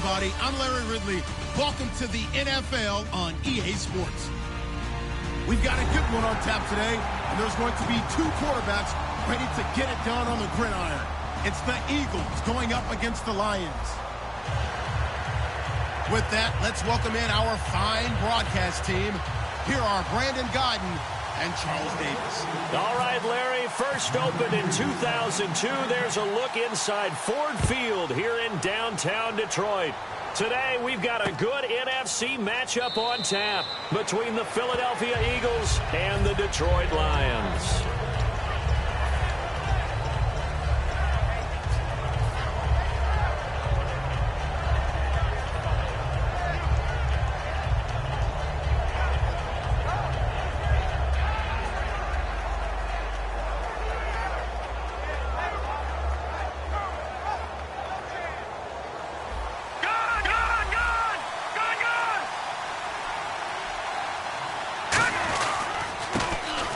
everybody. I'm Larry Ridley. Welcome to the NFL on EA Sports. We've got a good one on tap today, and there's going to be two quarterbacks ready to get it done on the gridiron. It's the Eagles going up against the Lions. With that, let's welcome in our fine broadcast team. Here are Brandon Godden and Charles Davis. All right, Larry, first opened in 2002. There's a look inside Ford Field here in downtown Detroit. Today, we've got a good NFC matchup on tap between the Philadelphia Eagles and the Detroit Lions.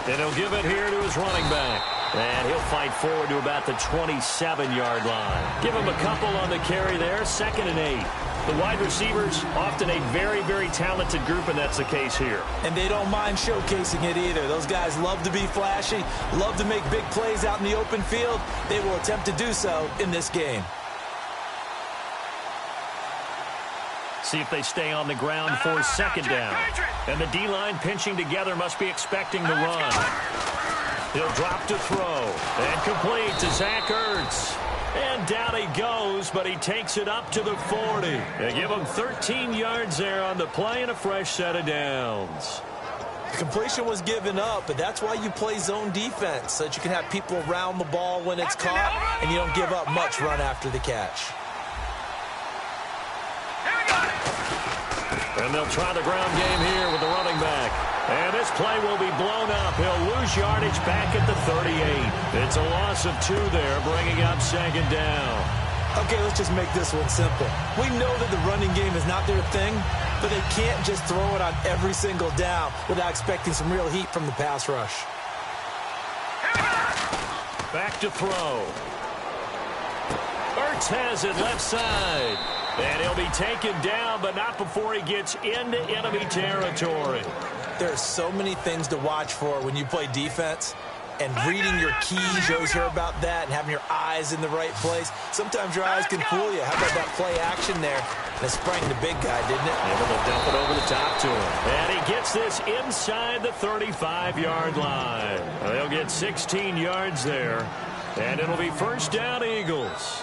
And he'll give it here to his running back. And he'll fight forward to about the 27-yard line. Give him a couple on the carry there, 2nd and 8. The wide receivers, often a very, very talented group, and that's the case here. And they don't mind showcasing it either. Those guys love to be flashy, love to make big plays out in the open field. They will attempt to do so in this game. See if they stay on the ground for 2nd down. And the D-line pinching together must be expecting the run. He'll drop to throw. And complete to Zach Ertz. And down he goes, but he takes it up to the 40. They give him 13 yards there on the play and a fresh set of downs. The completion was given up, but that's why you play zone defense, so that you can have people around the ball when it's caught, and you don't give up much run after the catch. And they'll try the ground game here with the running back. And this play will be blown up. He'll lose yardage back at the 38. It's a loss of 2 there, bringing up 2nd down. Okay, let's just make this one simple. We know that the running game is not their thing, but they can't just throw it on every single down without expecting some real heat from the pass rush. Back to throw. Ertz has it left side. And he'll be taken down, but not before he gets into enemy territory. There are so many things to watch for when you play defense, and reading your keys, you always hear about that, and having your eyes in the right place. Sometimes your eyes can fool you. How about that play action there? That sprang the big guy, didn't it? Able to dump it over the top to him. And he gets this inside the 35-yard line. They'll get 16 yards there, and it'll be 1st down Eagles.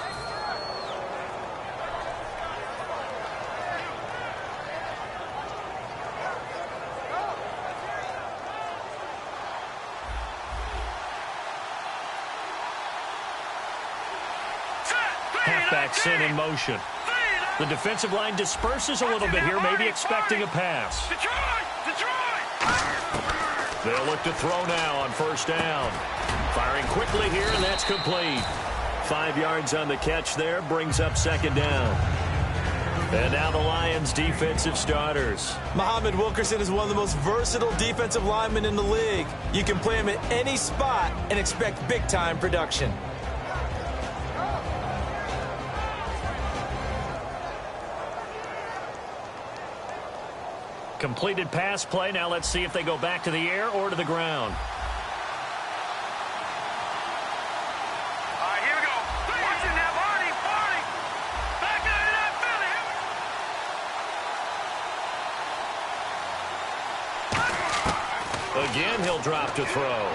Halfback sent in motion. The defensive line disperses a little bit here, maybe expecting a pass. They'll look to throw now on 1st down. Firing quickly here, and that's complete. 5 yards on the catch there, brings up 2nd down. And now the Lions' defensive starters. Muhammad Wilkerson is one of the most versatile defensive linemen in the league. You can play him at any spot and expect big-time production. Completed pass play. Now let's see if they go back to the air or to the ground. All right, here we go. Watch it now, Barney. Back out of that Philly. Again, he'll drop to throw.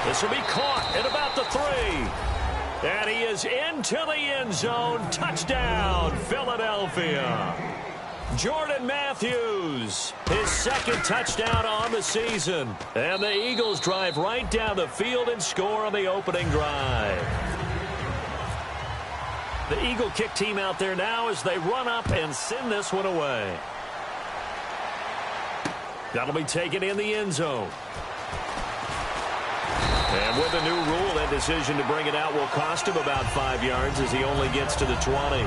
This will be caught at about the 3. And he is into the end zone. Touchdown, Philadelphia. Jordan Matthews, his 2nd touchdown on the season. And the Eagles drive right down the field and score on the opening drive. The Eagle kick team out there now as they run up and send this one away. That'll be taken in the end zone. And with the new rule, that decision to bring it out will cost him about 5 yards as he only gets to the 20.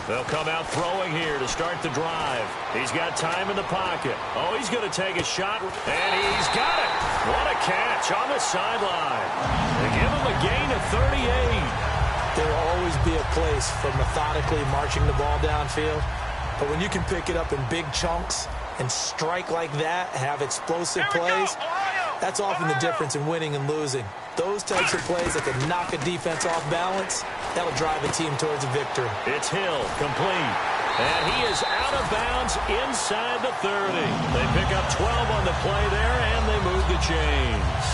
They'll come out throwing here to start the drive. He's got time in the pocket. Oh, he's going to take a shot, and he's got it. What a catch on the sideline. They give him a gain of 38. There will always be a place for methodically marching the ball downfield. But when you can pick it up in big chunks and strike like that, have explosive plays, that's often the difference in winning and losing. Those types of plays that can knock a defense off balance, that'll drive a team towards a victory. It's Hill, complete. And he is out of bounds inside the 30. They pick up 12 on the play there, and they move the chains.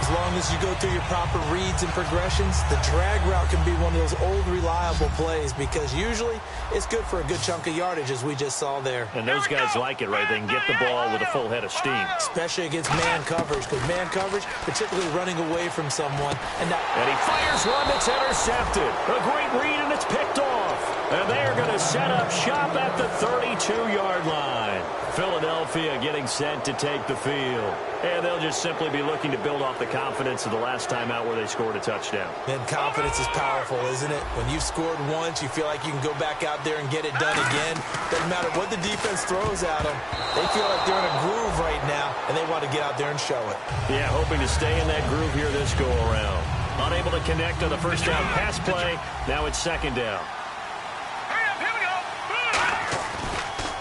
As long as you go through your proper reads and progressions, the drag route can be one of those old reliable plays because usually it's good for a good chunk of yardage, as we just saw there. And those guys like it, right? They can get the ball with a full head of steam. Especially against man coverage, because man coverage, particularly running away from someone. And he fires one that's intercepted. A great read, and it's picked off. And they're going to set up shop at the 32-yard line. Philadelphia getting set to take the field. And they'll just simply be looking to build off the confidence of the last time out where they scored a touchdown. Man, confidence is powerful, isn't it? When you've scored once, you feel like you can go back out there and get it done again. Doesn't matter what the defense throws at them. They feel like they're in a groove right now, and they want to get out there and show it. Yeah, hoping to stay in that groove here this go-around. Unable to connect on the first down pass play. Now it's second down.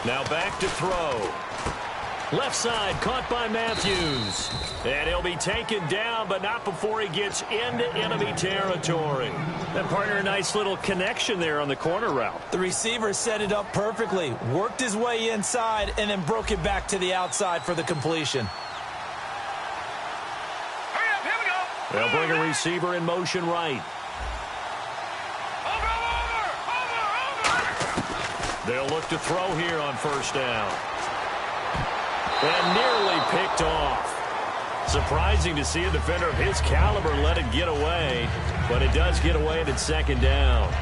Now back to throw. Left side caught by Matthews. And he'll be taken down, but not before he gets into enemy territory. And partner, a nice little connection there on the corner route. The receiver set it up perfectly, worked his way inside, and then broke it back to the outside for the completion. They'll bring a receiver in motion right. They'll look to throw here on first down. And nearly picked off. Surprising to see a defender of his caliber let it get away, but it does get away and it's second down.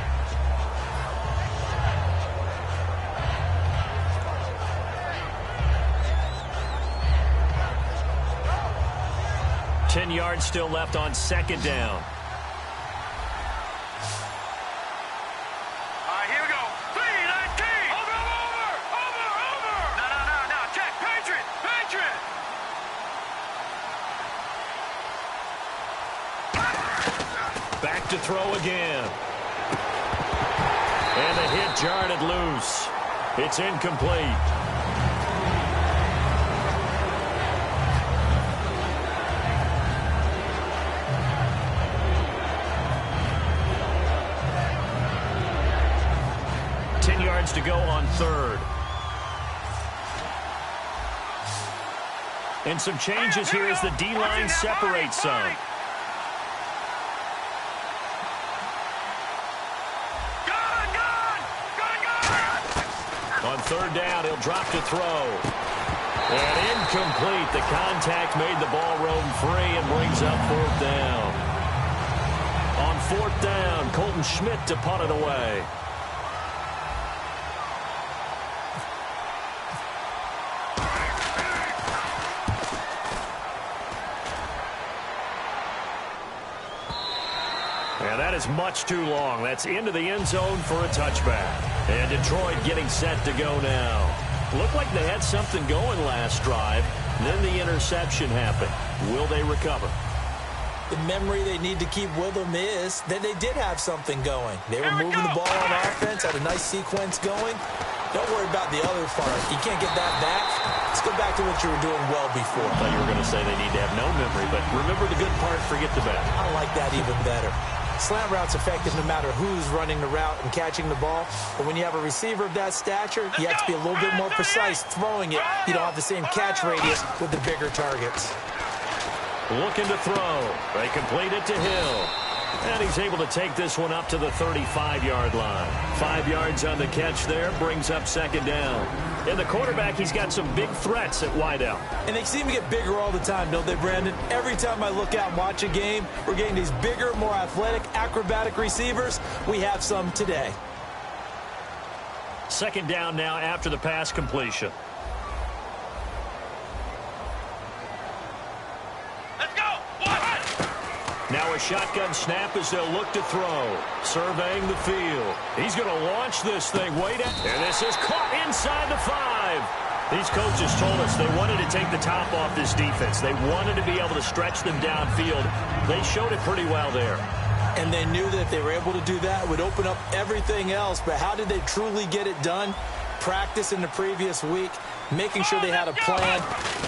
Ten yards still left on second down. Back to throw again. And the hit jarred it loose. It's incomplete. To go on third. And some changes here as the D-line separates some. On third down, he'll drop to throw. And incomplete. The contact made the ball roam free and brings up fourth down. On fourth down, Colton Schmidt to punt it away. And that is much too long. That's into the end zone for a touchback. And Detroit getting set to go now. Looked like they had something going last drive. Then the interception happened. Will they recover? The memory they need to keep with them is that they did have something going. They were moving the ball on offense, had a nice sequence going. Don't worry about the other part. You can't get that back. Let's go back to what you were doing well before. I thought you were going to say they need to have no memory, but remember the good part, forget the bad. I like that even better. Slant route's effective no matter who's running the route and catching the ball. But when you have a receiver of that stature, you have to be a little bit more precise throwing it. You don't have the same catch radius with the bigger targets. Looking to throw. They complete it to Hill. And he's able to take this one up to the 35-yard line. 5 yards on the catch there, brings up second down. And the quarterback, he's got some big threats at wideout. And they seem to get bigger all the time, don't they, Brandon? Every time I look out and watch a game, we're getting these bigger, more athletic, acrobatic receivers. We have some today. Second down now after the pass completion. Now Now a shotgun snap as they'll look to throw. Surveying the field. He's going to launch this thing way down. And this is caught inside the 5. These coaches told us they wanted to take the top off this defense. They wanted to be able to stretch them downfield. They showed it pretty well there. And they knew that if they were able to do that, it would open up everything else. But how did they truly get it done? Practice in the previous week, making sure they had a plan,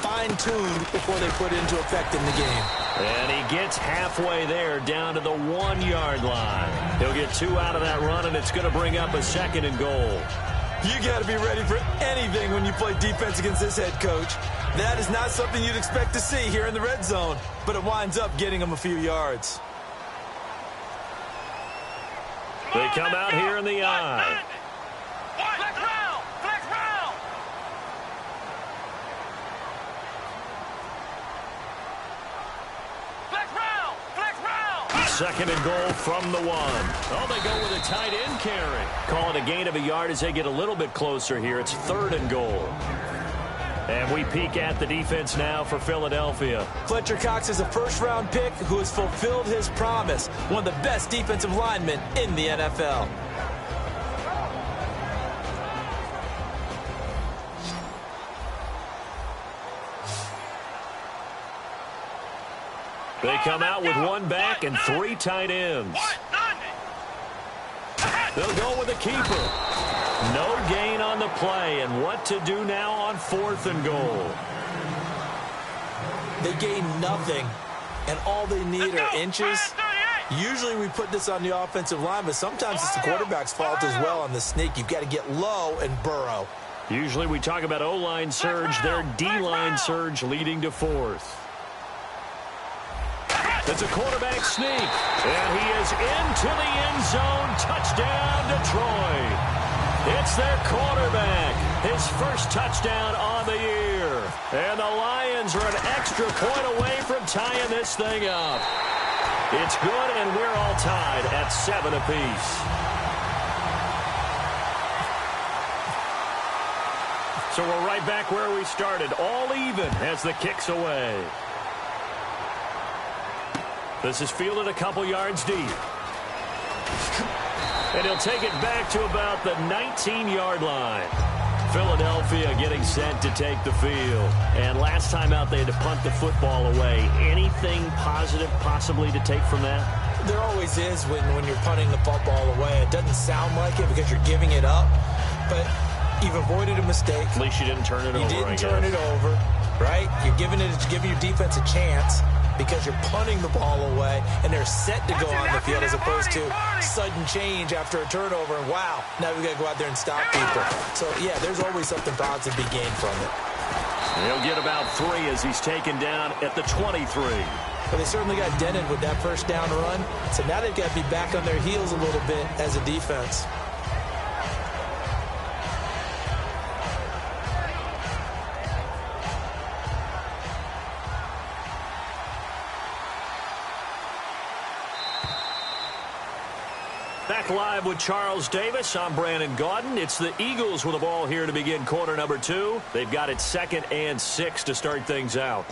fine-tuned before they put it into effect in the game. And he gets halfway there, down to the 1-yard line. He'll get 2 out of that run, and it's going to bring up a 2nd and goal. You got to be ready for anything when you play defense against this head coach. That is not something you'd expect to see here in the red zone, but it winds up getting them a few yards. They come out here in the eye. Flex round! Flex round! Flex round! Flex round! 2nd and goal from the 1. Oh, they go with a tight end carry. Call it a gain of a yard as they get a little bit closer here. It's 3rd and goal. And we peek at the defense now for Philadelphia. Fletcher Cox is a first-round pick who has fulfilled his promise. One of the best defensive linemen in the NFL. They come out with 1 back and 3 tight ends. They'll go with a keeper. No gain on the play, and what to do now on 4th and goal. They gain nothing, and all they need are inches. Usually we put this on the offensive line, but sometimes it's the quarterback's fault as well on the sneak. You've got to get low and burrow. Usually we talk about O-line surge, their D-line surge leading to 4th. It's a quarterback sneak, and he is into the end zone. Touchdown, Detroit. It's their quarterback, his first touchdown on the year. And the Lions are an extra point away from tying this thing up. It's good, and we're all tied at 7 apiece. So we're right back where we started, all even as the kick's away. This is fielded a couple yards deep. And he'll take it back to about the 19-yard line. Philadelphia getting set to take the field. And last time out, they had to punt the football away. Anything positive possibly to take from that? There always is when you're punting the football away. It doesn't sound like it because you're giving it up, but you've avoided a mistake. At least you didn't turn it over, You didn't turn it over, right? You're giving your defense a chance because you're punting the ball away, and they're set to go on the field as opposed to sudden change after a turnover, and wow, now we've got to go out there and stop people. So, yeah, there's always something positive to be gained from it. He'll get about 3 as he's taken down at the 23. But they certainly got dented with that first down run, so now they've got to be back on their heels a little bit as a defense. Back live with Charles Davis. I'm Brandon Gaudin. It's the Eagles with the ball here to begin quarter number 2. They've got it 2nd and 6 to start things out.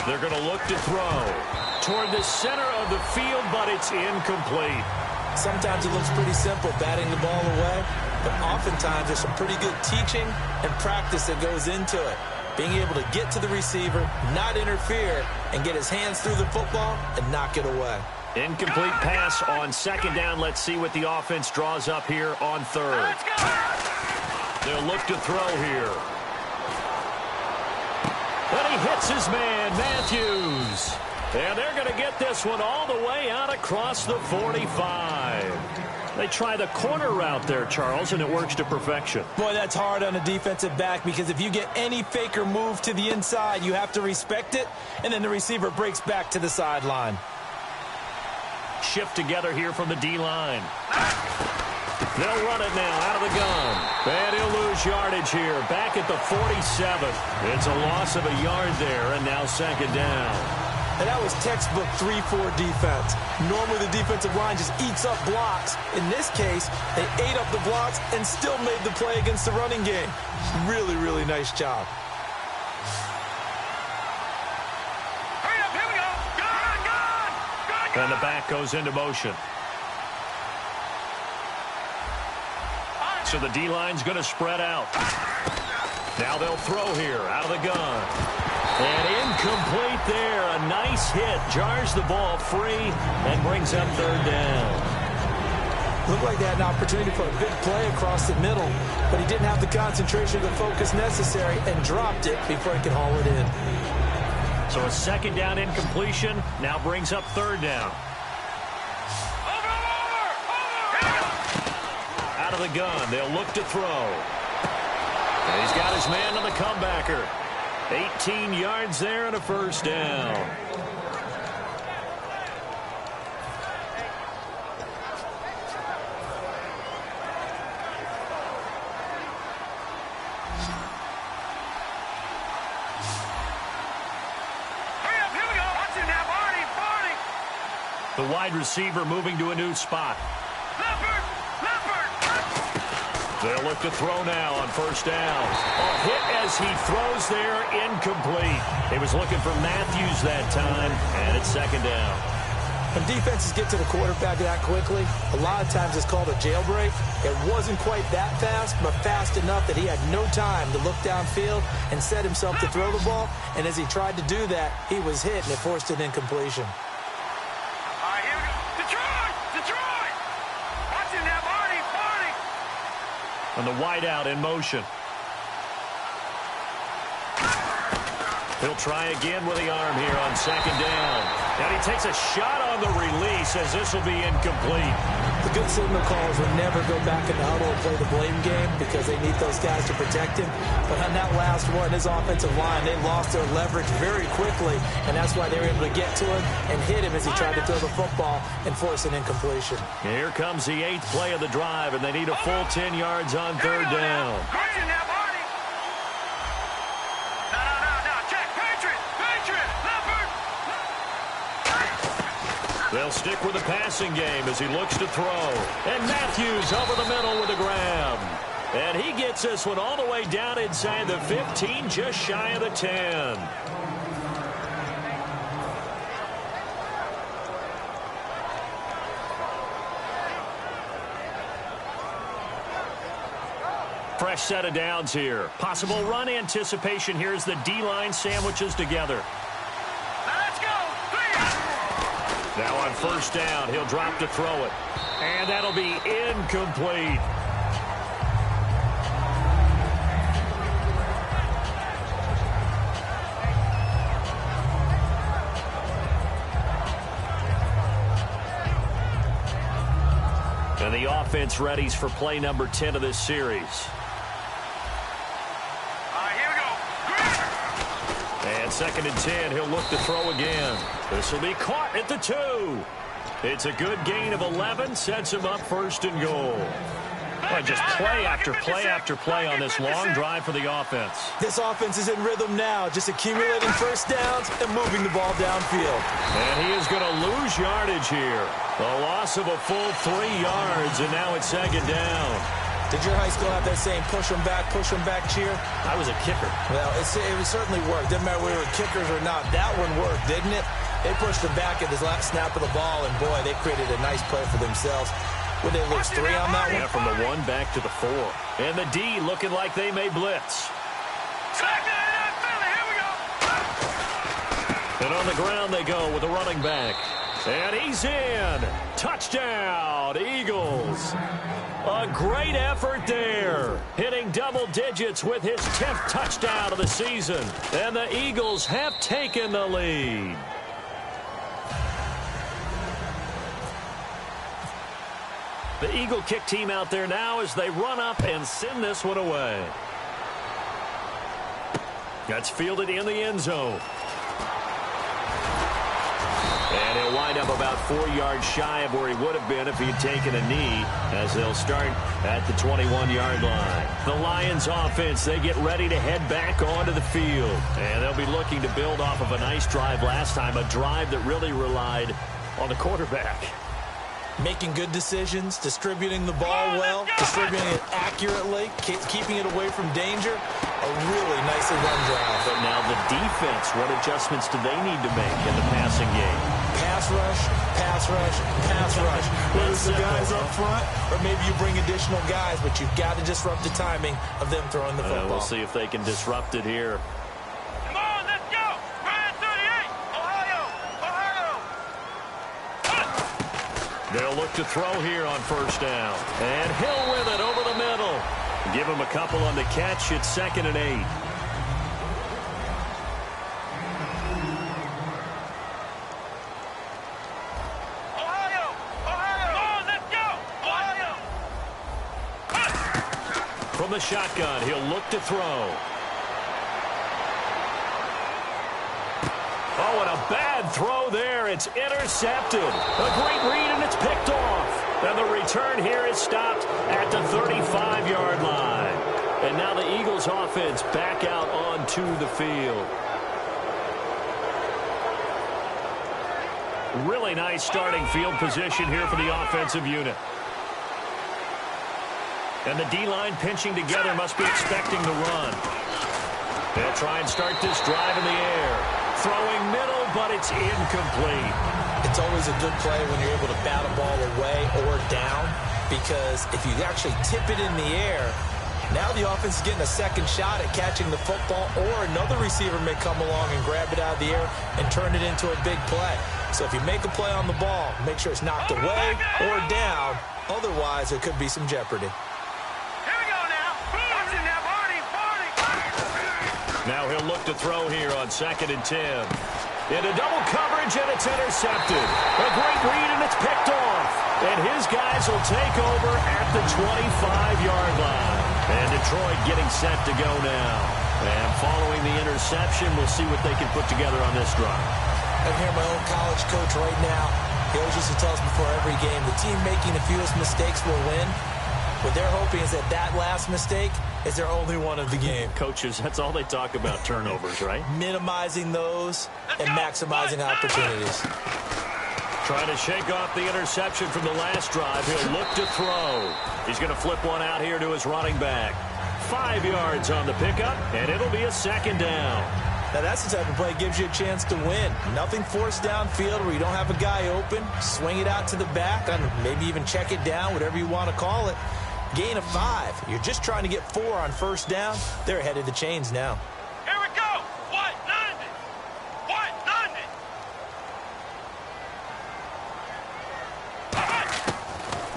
They're going to look to throw toward the center of the field, but it's incomplete. Sometimes it looks pretty simple, batting the ball away, but oftentimes there's some pretty good teaching and practice that goes into it. Being able to get to the receiver, not interfere, and get his hands through the football and knock it away. Incomplete pass on 2nd down. Let's see what the offense draws up here on 3rd. They'll look to throw here. And he hits his man, Matthews. And they're going to get this one all the way out across the 45. They try the corner route there, Charles, and it works to perfection. Boy, that's hard on a defensive back because if you get any fake or move to the inside, you have to respect it, and then the receiver breaks back to the sideline. Shift together here from the D-line. They'll run it now out of the gun. And he'll lose yardage here. Back at the 47. It's a loss of a yard there, and now second down. And that was textbook 3-4 defense. Normally the defensive line just eats up blocks. In this case, they ate up the blocks and still made the play against the running game. Really, really nice job. Hurry up, here we go. Gun. And the back goes into motion. So the D-line's going to spread out. Now they'll throw here out of the gun. And incomplete there. A nice hit. Jars the ball free and brings up third down. Looked like they had an opportunity for a big play across the middle, but he didn't have the concentration or focus necessary and dropped it before he could haul it in. So a second down incompletion now brings up third down. Over. Out of the gun. They'll look to throw. And he's got his man on the comebacker. 18 yards there and a first down. Hurry up, here we go. Watch it now, Barney. The wide receiver moving to a new spot. Leopard. They'll look to throw now on first down. A hit as he throws there, incomplete. He was looking for Matthews that time, and it's second down. When defenses get to the quarterback that quickly, a lot of times it's called a jailbreak. It wasn't quite that fast, but fast enough that he had no time to look downfield and set himself to throw the ball. And as he tried to do that, he was hit, and it forced an incompletion. All right, here we go. Detroit. Watch it now, Barney. And the wideout in motion. He'll try again with the arm here on second down. And he takes a shot on the release as this will be incomplete. The good signal callers will never go back in the huddle and play the blame game because they need those guys to protect him. But on that last one, his offensive line, they lost their leverage very quickly, and that's why they were able to get to him and hit him as he tried to throw the football and force an incompletion. Here comes the 8th play of the drive, and they need a full 10 yards on third down. Watch it now, Barney. No. Check. Patriot. Leopard. They'll stick with the passing game as he looks to throw. And Matthews over the middle with a grab. And he gets this one all the way down inside the 15, just shy of the 10. Fresh set of downs here. Possible run anticipation here as the D-line sandwiches together. Now on first down, he'll drop to throw it. And that'll be incomplete. And the offense readies for play number 10 of this series. Second and 10, he'll look to throw again. This will be caught at the 2. It's a good gain of 11, sets him up first and goal. Well, just play after play after play on this long drive for the offense. This offense is in rhythm now, just accumulating first downs and moving the ball downfield. And he is going to lose yardage here. A loss of a full 3 yards, and now it's second down. Did your high school have that same push them back cheer? I was a kicker. Well, it certainly worked. Didn't matter whether we were kickers or not. That one worked, didn't it? They pushed them back at the last snap of the ball, and boy, they created a nice play for themselves. Would they lose 3 on that one? Yeah, from the 1 back to the 4. And the D looking like they may blitz. And on the ground they go with a running back. And he's in. Touchdown, Eagles. A great effort there. Hitting double digits with his 10th touchdown of the season. And the Eagles have taken the lead. The Eagle kick team out there now as they run up and send this one away. That's fielded in the end zone. And he'll wind up about 4 yards shy of where he would have been if he had taken a knee, as they'll start at the 21-yard line. The Lions offense, they get ready to head back onto the field. And they'll be looking to build off of a nice drive last time, a drive that really relied on the quarterback. Making good decisions, distributing the ball well, distributing it accurately, keeping it away from danger. A really nicely run drive. But now the defense, what adjustments do they need to make in the passing game? Pass rush, pass rush, pass rush. Whether it's the guys up front or maybe you bring additional guys, but you've got to disrupt the timing of them throwing the football. We'll see if they can disrupt it here. Come on, let's go. Ryan 38. Ohio. They'll look to throw here on first down. And Hill with it over the middle. Give him a couple on the catch. It's 2nd and 8. Ohio. Come on, let's go. Ohio. From the shotgun, he'll look to throw. Oh, and a bad throw there. It's intercepted. A great read, and it's picked off. And the return here is stopped at the 35-yard line. And now the Eagles offense back out onto the field. Really nice starting field position here for the offensive unit. And the D-line pinching together must be expecting the run. They'll try and start this drive in the air. Throwing middle, but it's incomplete. It's always a good play when you're able to bat a ball away or down, because if you actually tip it in the air, now the offense is getting a second shot at catching the football, or another receiver may come along and grab it out of the air and turn it into a big play. So if you make a play on the ball, make sure it's knocked away or down. Otherwise, there could be some jeopardy. Here we go now. Watch it now, Barney. Now he'll look to throw here on 2nd and 10. Into double coverage, and it's intercepted. A great read, and it's picked off. And his guys will take over at the 25-yard line. And Detroit getting set to go now. And following the interception, we'll see what they can put together on this drive. I'm here, my own college coach right now. He always used to tell us before every game, the team making the fewest mistakes will win. What they're hoping is that last mistake is their only one of the game. Coaches, that's all they talk about, turnovers, right? Minimizing those and maximizing opportunities. Trying to shake off the interception from the last drive. He'll look to throw. He's going to flip one out here to his running back. 5 yards on the pickup, and it'll be a 2nd down. Now, that's the type of play that gives you a chance to win. Nothing forced downfield where you don't have a guy open. Swing it out to the back, and maybe even check it down, whatever you want to call it. Gain of 5. You're just trying to get 4 on first down. They're ahead of the chains now. Here we go. What? London. What? London.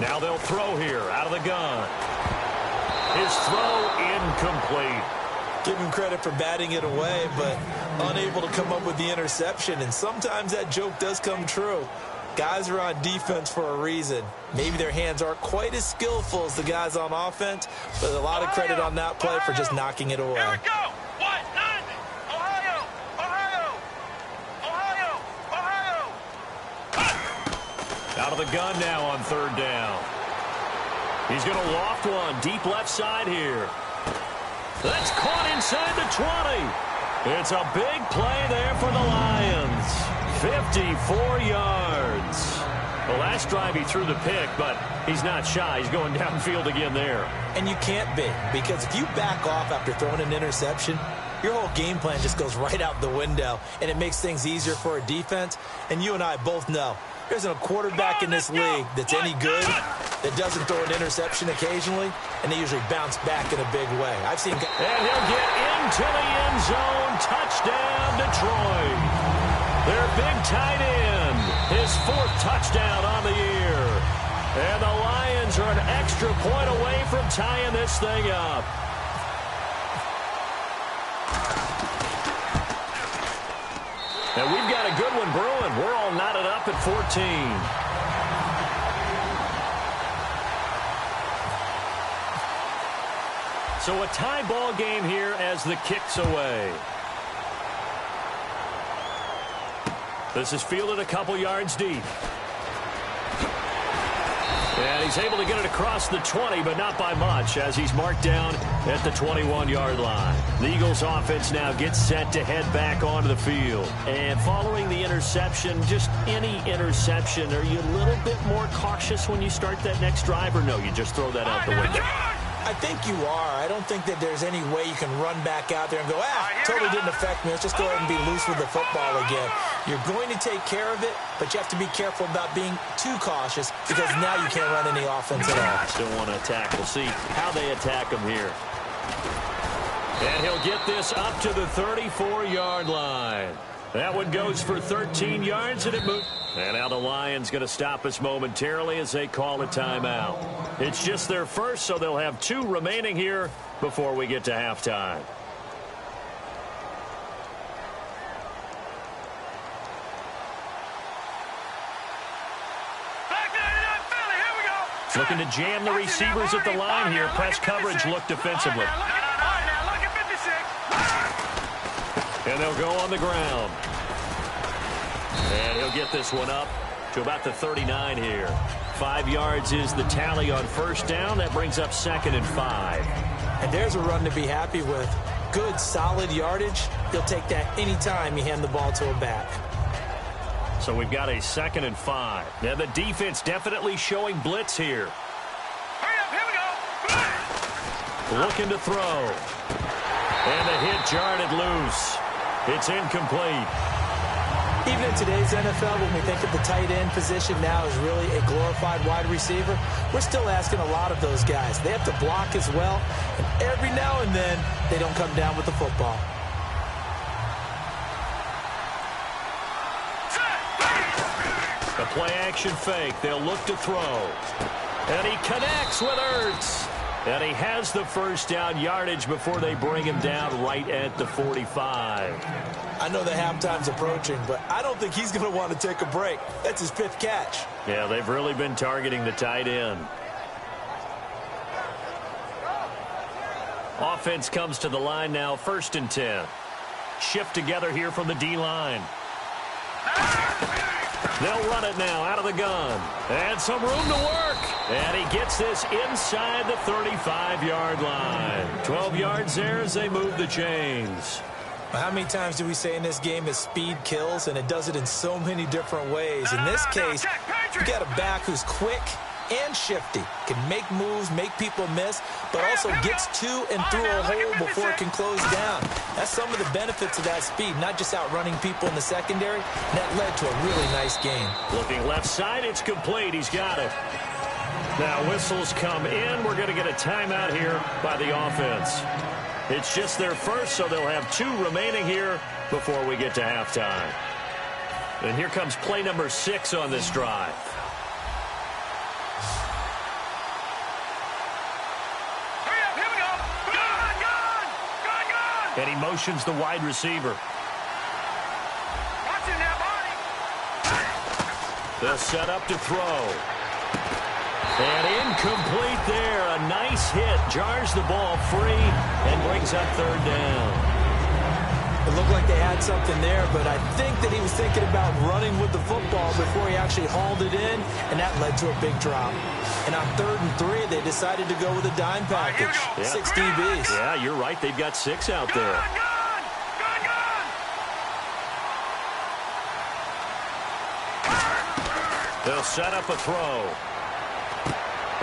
Now they'll throw here out of the gun. His throw incomplete. Give him credit for batting it away, but unable to come up with the interception. And sometimes that joke does come true. Guys are on defense for a reason. Maybe their hands aren't quite as skillful as the guys on offense, but a lot of credit on that play for just knocking it away. Here we go. What? London. Ohio. Out of the gun now on 3rd down. He's going to loft one deep left side here. That's caught inside the 20. It's a big play there for the Lions. 54 yards. The last drive he threw the pick, but he's not shy. He's going downfield again there. And you can't be, because if you back off after throwing an interception, your whole game plan just goes right out the window, and it makes things easier for a defense. And you and I both know there isn't a quarterback in this league that's any good that doesn't throw an interception occasionally, and they usually bounce back in a big way. I've seen... And he'll get into the end zone. Touchdown, Detroit. Their big tight end, his 4th touchdown on the year. And the Lions are an extra point away from tying this thing up. And we've got a good one brewing. We're all knotted up at 14. So a tie ball game here as the kick's away. This is fielded a couple yards deep. And he's able to get it across the 20, but not by much, as he's marked down at the 21-yard line. The Eagles offense now gets set to head back onto the field. And following the interception, just any interception, are you a little bit more cautious when you start that next drive, or no, you just throw that out the window? I think you are. I don't think that there's any way you can run back out there and go, totally didn't affect me. Let's just go ahead and be loose with the football again. You're going to take care of it, but you have to be careful about being too cautious because now you can't run any offense at all. Still want to attack. We'll see how they attack him here. And he'll get this up to the 34-yard line. That one goes for 13 yards, and it moves. And now the Lions going to stop us momentarily as they call a timeout. It's just their first, so they'll have 2 remaining here before we get to halftime. Looking to jam the receivers at the line here. Press coverage, look defensively. And they'll go on the ground. And he'll get this one up to about the 39 here. 5 yards is the tally on first down. That brings up 2nd and 5. And there's a run to be happy with. Good, solid yardage. He'll take that anytime you hand the ball to a back. So we've got a 2nd and 5. Now the defense definitely showing blitz here. Hurry up, here we go. Looking to throw. And the hit jarred it loose. It's incomplete. Even in today's NFL, when we think of the tight end position now as really a glorified wide receiver, we're still asking a lot of those guys. They have to block as well, and every now and then, they don't come down with the football. A play-action fake. They'll look to throw. And he connects with Ertz. And he has the first down yardage before they bring him down right at the 45. I know the halftime's approaching, but I don't think he's going to want to take a break. That's his 5th catch. Yeah, they've really been targeting the tight end. Offense comes to the line now, 1st and 10. Shift together here from the D-line. They'll run it now out of the gun. And some room to work. And he gets this inside the 35-yard line. 12 yards there as they move the chains. How many times do we say in this game that speed kills, and it does it in so many different ways? In this case, you got a back who's quick and shifty, can make moves, make people miss, but also gets to and through a hole before it can close down. That's some of the benefits of that speed, not just outrunning people in the secondary. That led to a really nice game. Looking left side, it's complete. He's got it. Now whistles come in. We're going to get a timeout here by the offense. It's just their first, so they'll have 2 remaining here before we get to halftime. And here comes play number 6 on this drive. And he motions the wide receiver. Watch him now, Barney. They'll set up to throw. And incomplete there. A nice hit. Jars the ball free and brings up 3rd down. It looked like they had something there, but I think that he was thinking about running with the football before he actually hauled it in, and that led to a big drop. And on 3rd and 3, they decided to go with a dime package. 6 DBs. Yeah, you're right. They've got 6 out there. They'll set up a throw.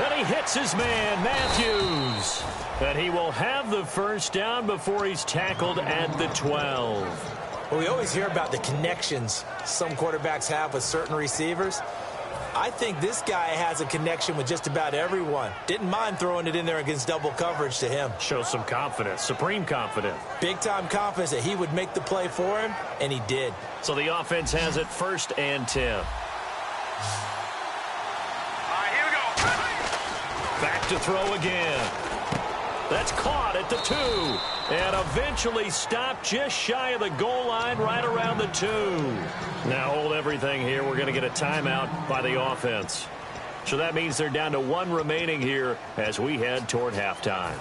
And he hits his man, Matthews. And he will have the first down before he's tackled at the 12. Well, we always hear about the connections some quarterbacks have with certain receivers. I think this guy has a connection with just about everyone. Didn't mind throwing it in there against double coverage to him. Shows some confidence, supreme confidence. Big-time confidence that he would make the play for him, and he did. So the offense has it 1st and 10. Back to throw again. That's caught at the 2. And eventually stopped just shy of the goal line right around the 2. Now hold everything here. We're going to get a timeout by the offense. So that means they're down to 1 remaining here as we head toward halftime.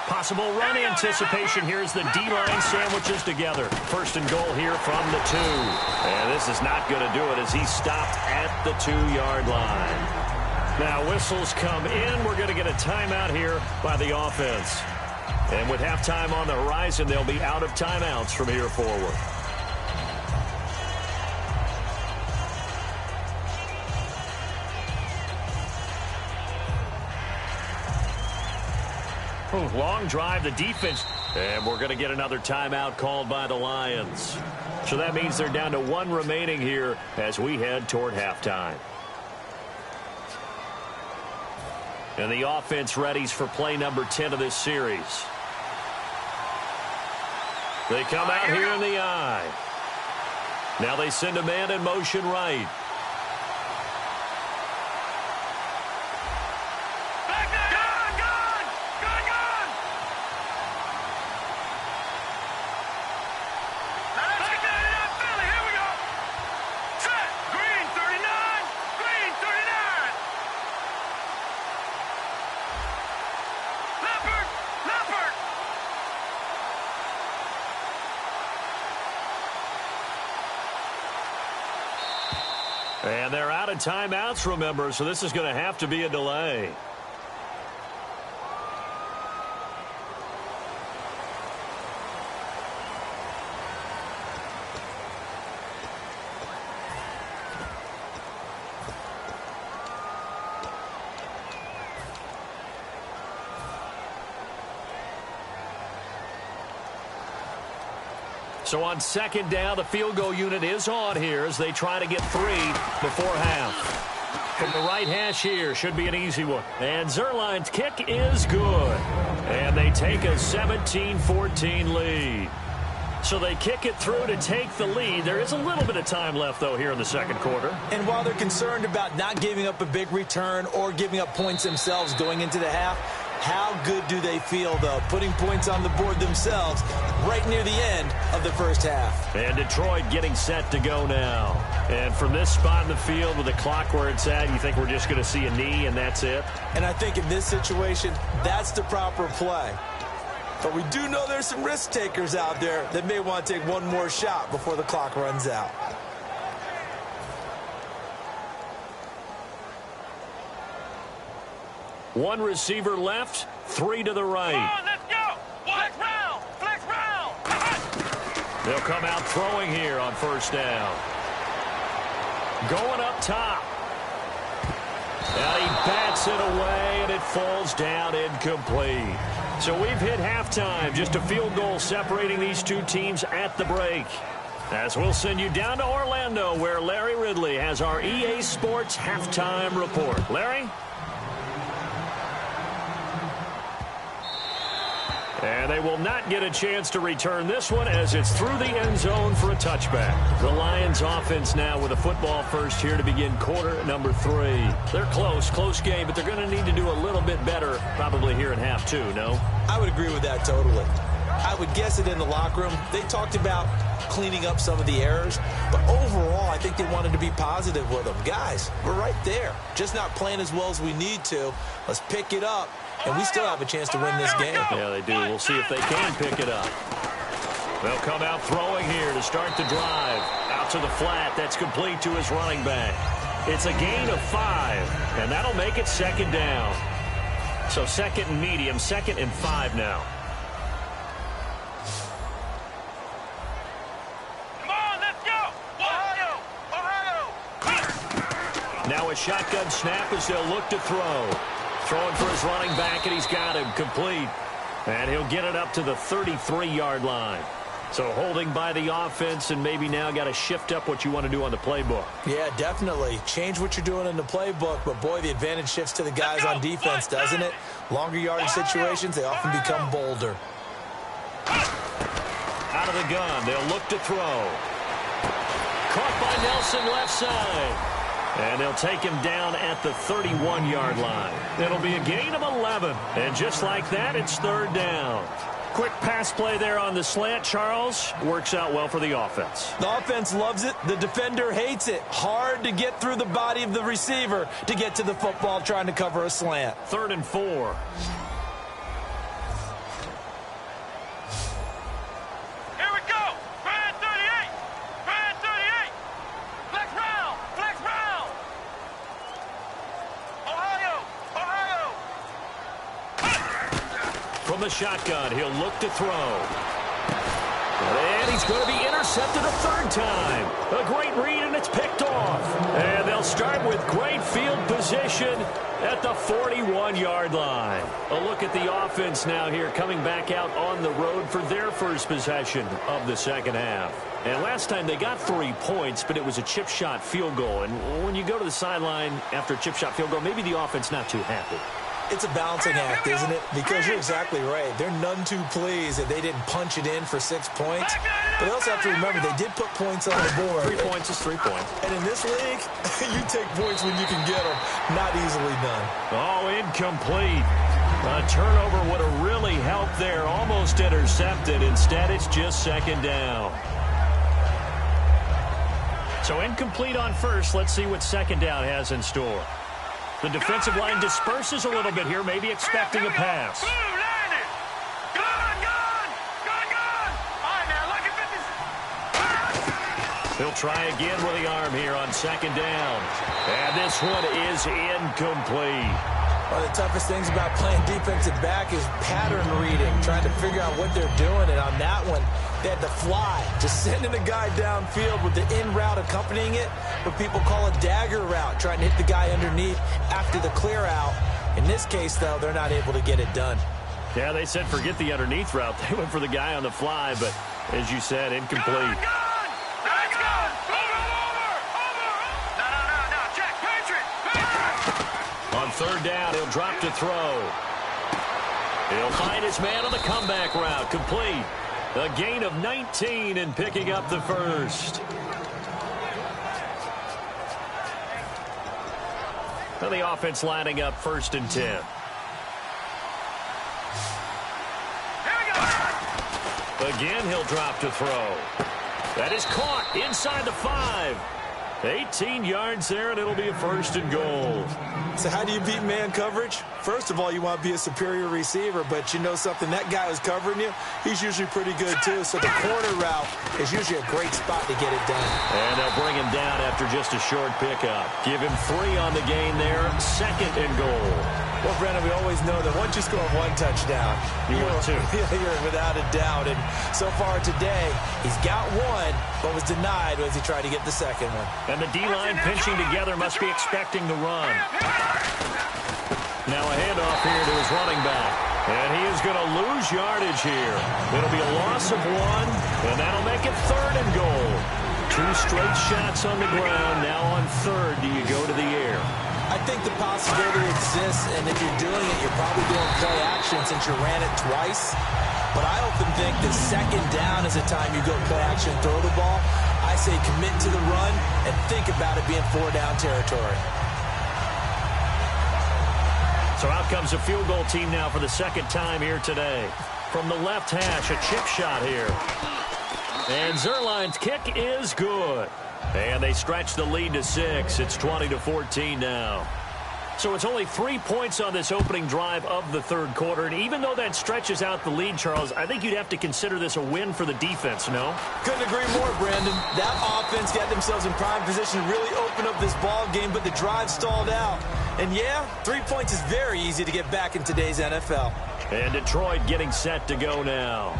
Possible run anticipation here as the D-line sandwiches together. First and goal here from the 2. And this is not going to do it as he stopped at the 2-yard line. Now whistles come in. We're going to get a timeout here by the offense. And with halftime on the horizon, they'll be out of timeouts from here forward. Long drive, the defense. And we're going to get another timeout called by the Lions. So that means they're down to 1 remaining here as we head toward halftime. And the offense readies for play number 10 of this series. They come out here in the eye. Now they send a man in motion right. And they're out of timeouts, remember, so this is going to have to be a delay. So on second down, the field goal unit is on here as they try to get 3 before half. From the right hash here, should be an easy one. And Zerline's kick is good. And they take a 17-14 lead. So they kick it through to take the lead. There is a little bit of time left, though, here in the second quarter. And while they're concerned about not giving up a big return or giving up points themselves going into the half, how good do they feel, though, putting points on the board themselves right near the end of the first half? And Detroit getting set to go now. And from this spot in the field with the clock where it's at, you think we're just going to see a knee and that's it? And I think in this situation, that's the proper play. But we do know there's some risk takers out there that may want to take one more shot before the clock runs out. One receiver left, 3 to the right. Come on, let's go. Flex round. Flex round. They'll come out throwing here on first down. Going up top. And he bats it away, and it falls down incomplete. So we've hit halftime. Just a field goal separating these two teams at the break. As we'll send you down to Orlando, where Larry Ridley has our EA Sports halftime report. Larry? And they will not get a chance to return this one as it's through the end zone for a touchback. The Lions offense now with a football first here to begin quarter number 3. They're close game, but they're going to need to do a little bit better probably here in half 2, no? I would agree with that totally. I would guess it in the locker room. They talked about cleaning up some of the errors, but overall I think they wanted to be positive with them. Guys, we're right there. Just not playing as well as we need to. Let's pick it up. And we still have a chance to win this game. Yeah, they do. We'll see if they can pick it up. They'll come out throwing here to start the drive. Out to the flat. That's complete to his running back. It's a gain of 5, and that'll make it second down. So second and medium, 2nd and 5 now. Come on, let's go. Ohio. Now a shotgun snap as they'll look to throw. Throwing for his running back, and he's got him complete. And he'll get it up to the 33-yard line. So holding by the offense, and maybe now got to shift up what you want to do on the playbook. Yeah, definitely. Change what you're doing in the playbook, but boy, the advantage shifts to the guys on defense, doesn't it? Longer yardage situations, they often become bolder. Out of the gun, they'll look to throw. Caught by Nelson left side. And they'll take him down at the 31-yard line. It'll be a gain of 11. And just like that, it's 3rd down. Quick pass play there on the slant, Charles. Works out well for the offense. The offense loves it. The defender hates it. Hard to get through the body of the receiver to get to the football trying to cover a slant. 3rd and 4. from the shotgun. He'll look to throw. And he's going to be intercepted a third time. A great read, and it's picked off. And they'll start with great field position at the 41-yard line. A look at the offense now here, coming back out on the road for their first possession of the second half. And last time they got 3 points, but it was a chip shot field goal. And when you go to the sideline after a chip shot field goal, maybe the offense not too happy. It's a balancing act, isn't it? Because you're exactly right. They're none too pleased that they didn't punch it in for 6 points. But they also have to remember they did put points on the board. 3 points is 3 points. And in this league, you take points when you can get them. Not easily done. Oh, incomplete. A turnover would have really helped there. Almost intercepted. Instead, it's just second down. So incomplete on first. Let's see what second down has in store. The defensive line disperses a little bit here, maybe expecting a pass. He'll try again with the arm here on second down. And this one is incomplete. One of the toughest things about playing defensive back is pattern reading, trying to figure out what they're doing. And on that one, they had to fly, just sending a guy downfield with the in route accompanying it, what people call a dagger route, trying to hit the guy underneath after the clear out. In this case, though, they're not able to get it done. Yeah, they said forget the underneath route. They went for the guy on the fly, but as you said, incomplete. On third down, he'll drop to throw. He'll find his man on the comeback route. Complete. A gain of 19 and picking up the first. Now the offense lining up 1st and 10. Again, he'll drop to throw. That is caught inside the 5. 18 yards there, and it'll be a 1st and goal. So how do you beat man coverage? First of all, you want to be a superior receiver, but you know something, that guy who's covering you, he's usually pretty good too. So the corner route is usually a great spot to get it done. And they'll bring him down after just a short pickup. Give him 3 on the gain there, 2nd and goal. Well, Brandon, we always know that once you score 1 touchdown, you're without a doubt. And so far today, he's got 1, but was denied as he tried to get the second one. And the D-line pinching together must be expecting the run. Now a handoff here to his running back. And he is going to lose yardage here. It'll be a loss of 1, and that'll make it 3rd and goal. 2 straight shots on the ground. Now on 3rd, do you go to the air? I think the possibility exists, and if you're doing it, you're probably doing play action since you ran it twice. But I often think that second down is the time you go play action, throw the ball. I say commit to the run and think about it being 4-down territory. So out comes a field goal team now for the 2nd time here today. From the left hash, a chip shot here. And Zerline's kick is good. And they stretch the lead to 6. It's 20-14 now. So it's only 3 points on this opening drive of the 3rd quarter. And even though that stretches out the lead, Charles, I think you'd have to consider this a win for the defense, no? Couldn't agree more, Brandon. That offense got themselves in prime position to really open up this ball game, but the drive stalled out. And yeah, 3 points is very easy to get back in today's NFL. And Detroit getting set to go now.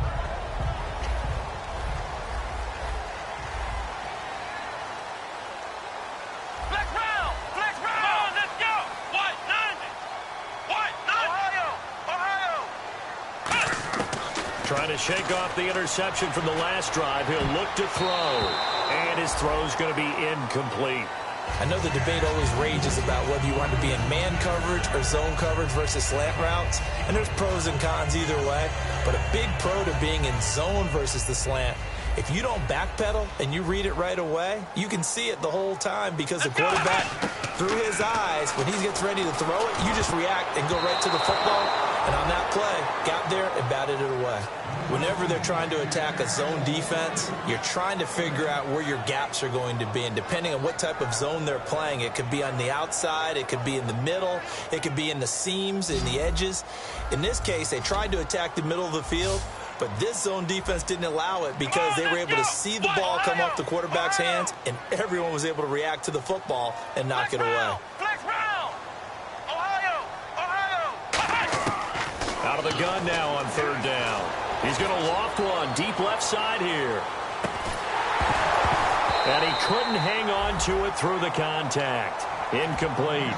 Trying to shake off the interception from the last drive. He'll look to throw. And his throw's going to be incomplete. I know the debate always rages about whether you want to be in man coverage or zone coverage versus slant routes. And there's pros and cons either way. But a big pro to being in zone versus the slant. If you don't backpedal and you read it right away, you can see it the whole time because the quarterback, through his eyes, when he gets ready to throw it, you just react and go right to the football. And on that play, got there and batted it away. Whenever they're trying to attack a zone defense, you're trying to figure out where your gaps are going to be. And depending on what type of zone they're playing, it could be on the outside, it could be in the middle, it could be in the seams, in the edges. In this case, they tried to attack the middle of the field, but this zone defense didn't allow it because they were able to see the ball come off the quarterback's hands, and everyone was able to react to the football and knock it away. Out of the gun now on third down. He's going to loft one deep left side here. And he couldn't hang on to it through the contact. Incomplete.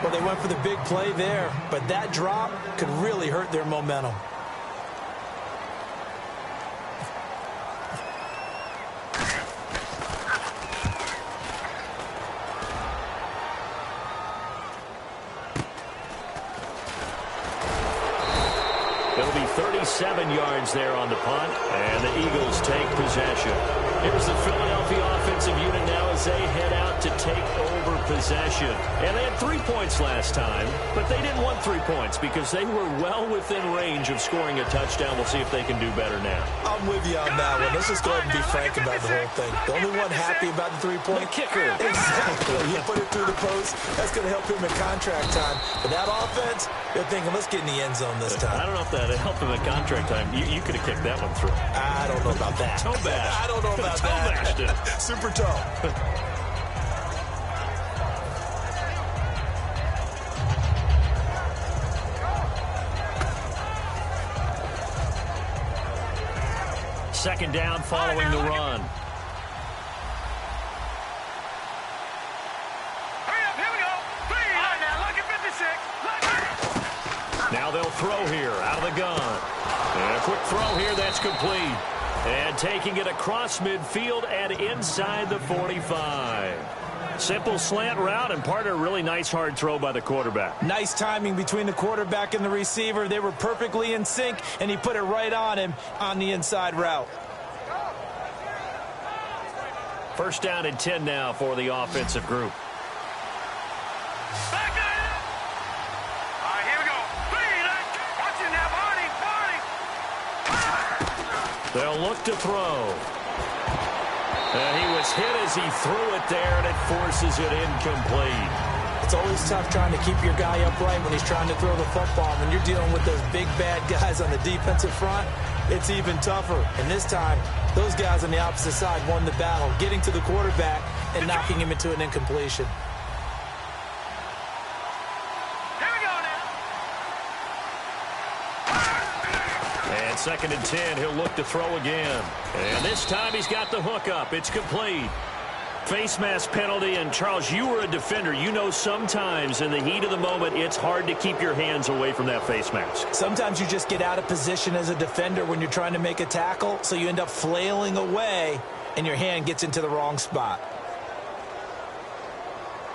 Well, they went for the big play there, but that drop could really hurt their momentum. It'll be 37 yards there on the punt, and the Eagles take possession. Here's the Philadelphia offensive unit now as they head out to take over possession. And they had 3 points last time, but they didn't want 3 points because they were well within range of scoring a touchdown. We'll see if they can do better now. I'm with you on that one. Let's just go ahead and be frank about the whole thing. The only one happy about the 3-point kicker. Exactly. He put it through the post. That's going to help him in contract time. But that offense, they're thinking, let's get in the end zone this time. I don't know if that helped him at contract time. You could have kicked that one through. I don't know about that. Toe bash. I don't know about toe that. Bashed it. Super toe. Second down following the run. Hurry up, here we go. Please. All right, now, look at 56. Now they'll throw here out of the gun. And a quick throw here that's complete. And taking it across midfield and inside the 45. Simple slant route and part of a really nice hard throw by the quarterback. Nice timing between the quarterback and the receiver. They were perfectly in sync, and he put it right on him on the inside route. First down and 10 now for the offensive group. Back it. All right, here we go. Please. Watch it now, Barney. They'll look to throw. And he was hit as he threw it there, and it forces it incomplete. It's always tough trying to keep your guy upright when he's trying to throw the football. When you're dealing with those big, bad guys on the defensive front, it's even tougher. And this time, those guys on the opposite side won the battle, getting to the quarterback and knocking him into an incompletion. And second and 10, he'll look to throw again. And this time he's got the hook up. It's complete. Face mask penalty, and Charles, you were a defender. You know sometimes in the heat of the moment, it's hard to keep your hands away from that face mask. Sometimes you just get out of position as a defender when you're trying to make a tackle, so you end up flailing away, and your hand gets into the wrong spot.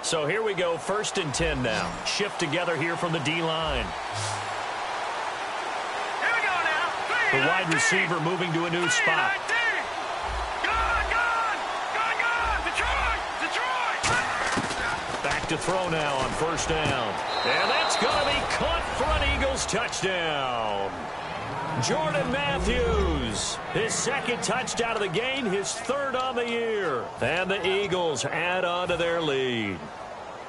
So here we go, first and 10 now. Shift together here from the D-line. The wide receiver moving to a new spot. Back to throw now on first down. And that's going to be caught for an Eagles touchdown. Jordan Matthews, his second touchdown of the game, his third on the year. And the Eagles add on to their lead.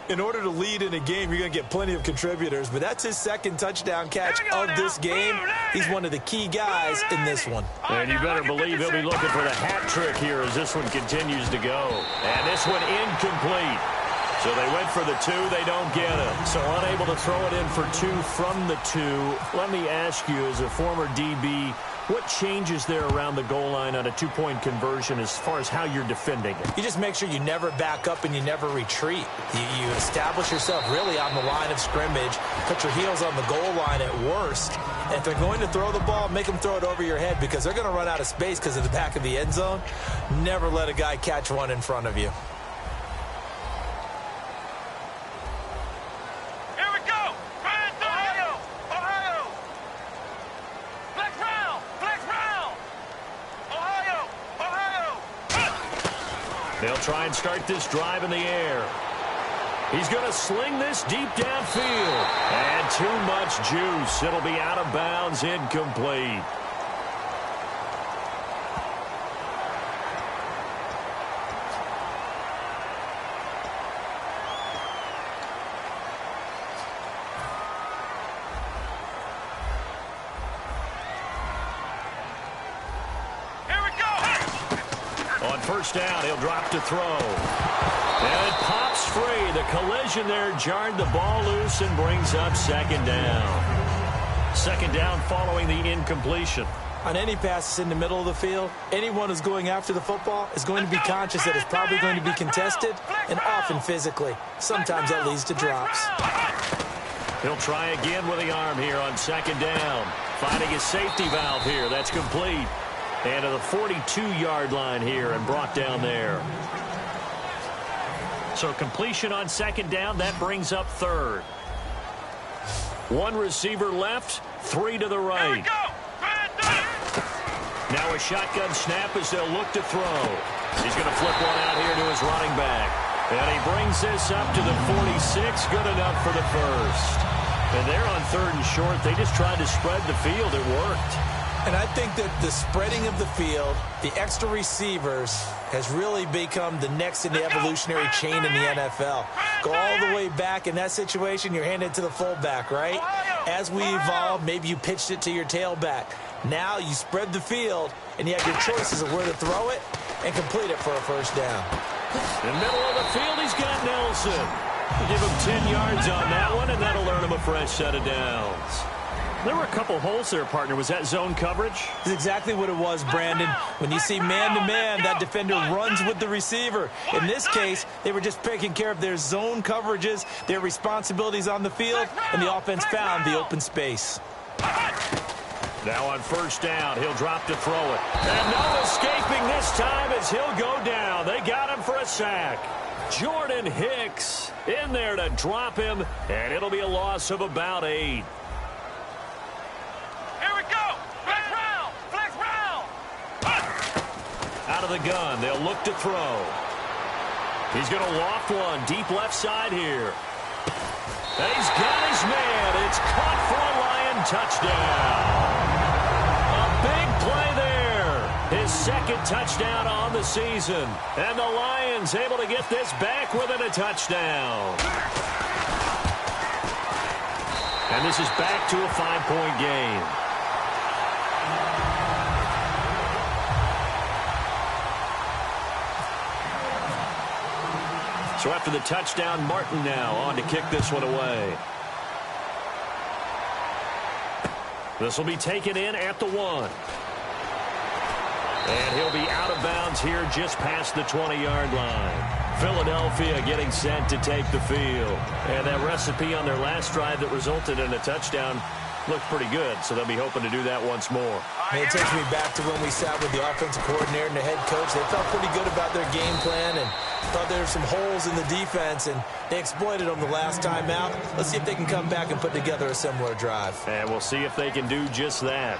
In order to lead in a game, you're going to get plenty of contributors, but that's his second touchdown catch of this game. He's one of the key guys in this one. And you better believe he'll be looking for the hat trick here as this one continues to go. And this one incomplete. So they went for the 2, they don't get it. So unable to throw it in for 2 from the 2. Let me ask you, as a former DB, what changes there around the goal line on a 2-point conversion as far as how you're defending it? You just make sure you never back up and you never retreat. You establish yourself really on the line of scrimmage, put your heels on the goal line at worst. And if they're going to throw the ball, make them throw it over your head because they're going to run out of space because of the back of the end zone. Never let a guy catch one in front of you. They'll try and start this drive in the air. He's going to sling this deep downfield. And too much juice. It'll be out of bounds, incomplete. First down, he'll drop to throw. And it pops free. The collision there jarred the ball loose and brings up second down. Second down following the incompletion. On any passes in the middle of the field, anyone who's going after the football is going to be conscious that it's probably going to be contested and often physically. Sometimes that leads to drops. He'll try again with the arm here on second down. Finding his safety valve here. That's complete. And to the 42-yard line here and brought down there. So completion on second down, that brings up third. One receiver left, three to the right. Now a shotgun snap as they'll look to throw. He's going to flip one out here to his running back. And he brings this up to the 46. Good enough for the first. And they're on third and short. They just tried to spread the field. It worked. And I think that the spreading of the field, the extra receivers, has really become the next in the evolutionary chain in the NFL. Go all the way back in that situation, you're handed to the fullback, right? As we evolve, maybe you pitched it to your tailback. Now you spread the field, and you have your choices of where to throw it and complete it for a first down. In the middle of the field, he's got Nelson. Give him 10 yards on that one, and that'll earn him a fresh set of downs. There were a couple holes there, partner. Was that zone coverage? That's exactly what it was, Brandon. When you see man-to-man, that defender runs with the receiver. In this case, they were just taking care of their zone coverages, their responsibilities on the field, and the offense found the open space. Now on first down, he'll drop to throw it. And no escaping this time as he'll go down. They got him for a sack. Jordan Hicks in there to drop him, and it'll be a loss of about 8. Out of the gun, they'll look to throw. He's going to loft one deep left side here. And he's got his man. It's caught for a Lion touchdown. A big play there. His second touchdown on the season. And the Lions able to get this back within a touchdown. And this is back to a 5-point game. So after the touchdown, Martin now on to kick this one away. This will be taken in at the 1. And he'll be out of bounds here just past the 20-yard line. Philadelphia getting set to take the field. And that recipe on their last drive that resulted in a touchdown looked pretty good, so they'll be hoping to do that once more. Hey, it takes me back to when we sat with the offensive coordinator and the head coach. They felt pretty good about their game plan and thought there were some holes in the defense, and they exploited them the last time out. Let's see if they can come back and put together a similar drive. And we'll see if they can do just that.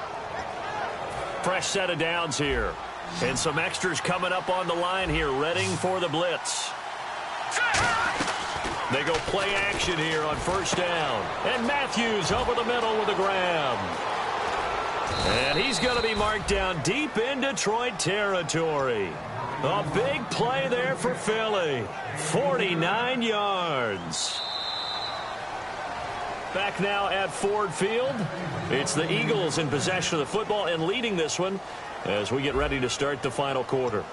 Fresh set of downs here. And some extras coming up on the line here, readying for the blitz. They go play action here on first down. And Matthews over the middle with a grab. And he's going to be marked down deep in Detroit territory. A big play there for Philly. 49 yards. Back now at Ford Field. It's the Eagles in possession of the football and leading this one as we get ready to start the final quarter.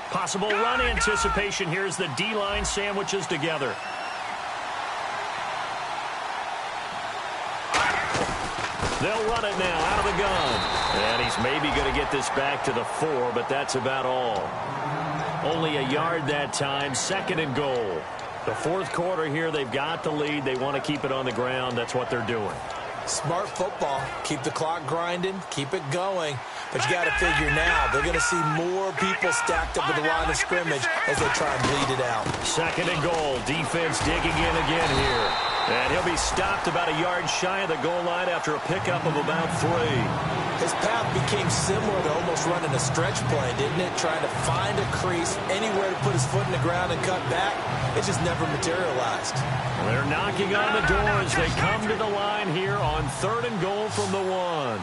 Possible run anticipation here as the D-line sandwiches together. They'll run it now out of the gun. And he's maybe going to get this back to the 4, but that's about all. Only a yard that time, second and goal. The fourth quarter here, they've got the lead. They want to keep it on the ground. That's what they're doing. Smart football. Keep the clock grinding. Keep it going. But you got to figure now, they're going to see more people stacked up at the line of scrimmage as they try and bleed it out. Second and goal. Defense digging in again here. And he'll be stopped about a yard shy of the goal line after a pickup of about 3. His path became similar to almost running a stretch play, didn't it? Trying to find a crease, anywhere to put his foot in the ground and cut back. It just never materialized. They're knocking on the door as they come to the line here on third and goal from the 1.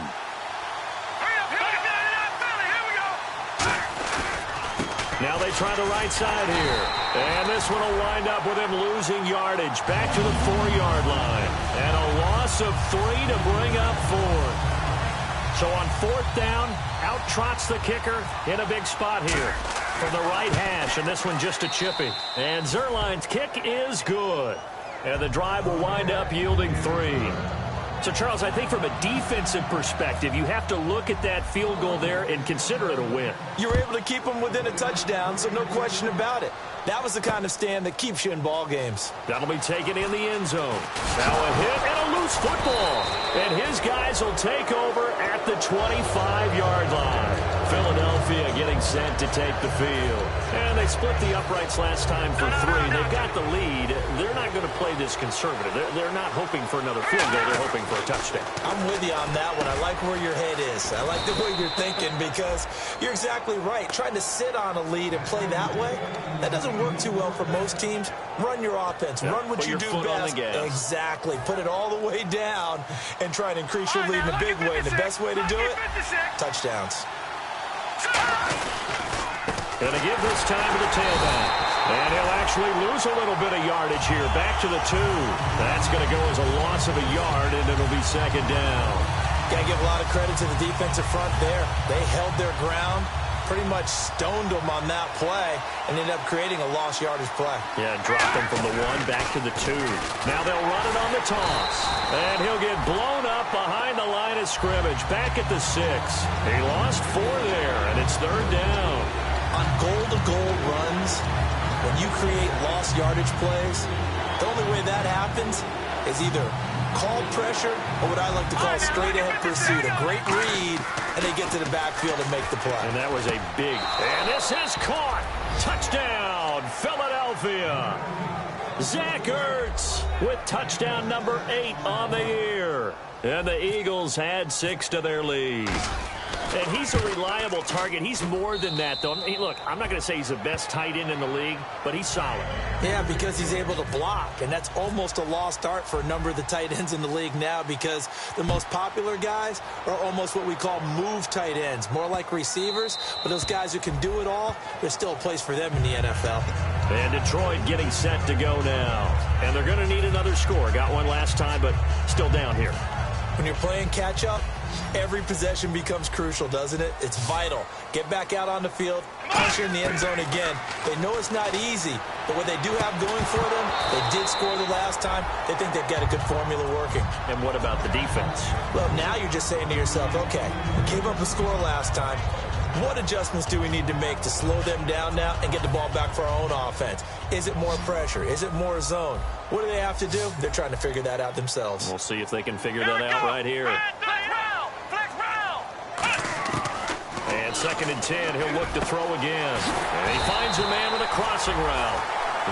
Now they try the right side here. And this one will wind up with him losing yardage back to the 4-yard line. And a loss of 3 to bring up 4. So on fourth down, out trots the kicker in a big spot here from the right hash. And this one just a chippy. And Zerline's kick is good. And the drive will wind up yielding 3. So, Charles, I think from a defensive perspective, you have to look at that field goal there and consider it a win. You were able to keep them within a touchdown, so no question about it. That was the kind of stand that keeps you in ball games. That'll be taken in the end zone. Now a hit and a loose football. And his guys will take over at the 25-yard line. Philadelphia getting set to take the field. And they split the uprights last time for 3. They've got the lead. They're not going to play this conservative. They're not hoping for another field goal. They're hoping for a touchdown. I'm with you on that one. I like where your head is. I like the way you're thinking because you're exactly right. Trying to sit on a lead and play that way, that doesn't work too well for most teams. Run your offense. Yep. Run what Put you your do foot best. on the gas. Exactly. Put it all the way down and try and increase your lead in a big way. And the best way to do it, touchdowns. Going to give this time to the tailback. And he'll actually lose a little bit of yardage here. Back to the 2. That's going to go as a loss of a yard, and it'll be second down. Got to give a lot of credit to the defensive front there. They held their ground, pretty much stoned them on that play, and ended up creating a lost yardage play. Yeah, drop them from the 1 back to the 2. Now they'll run it on the toss. And he'll get blown up behind the line of scrimmage. Back at the 6. He lost 4 there, and it's third down. On goal-to-goal runs, when you create lost yardage plays, the only way that happens is either called pressure or what I like to call straight-ahead pursuit. A great read, and they get to the backfield and make the play. And that was a big... And this is caught. Touchdown, Philadelphia. Zach Ertz with touchdown number 8 on the year. And the Eagles add 6 to their lead. And he's a reliable target. He's more than that, though. Hey, look, I'm not going to say he's the best tight end in the league, but he's solid. Yeah, because he's able to block, and that's almost a lost art for a number of the tight ends in the league now because the most popular guys are almost what we call move tight ends, more like receivers, but those guys who can do it all, there's still a place for them in the NFL. And Detroit getting set to go now. And they're going to need another score. Got one last time, but still down here. When you're playing catch-up, every possession becomes crucial, doesn't it? It's vital. Get back out on the field, pressure in the end zone again. They know it's not easy, but what they do have going for them, they did score the last time. They think they've got a good formula working. And what about the defense? Well, now you're just saying to yourself, okay, we gave up a score last time. What adjustments do we need to make to slow them down now and get the ball back for our own offense? Is it more pressure? Is it more zone? What do they have to do? They're trying to figure that out themselves. We'll see if they can figure that out right here. And 2nd and 10, he'll look to throw again. And he finds a man with a crossing route.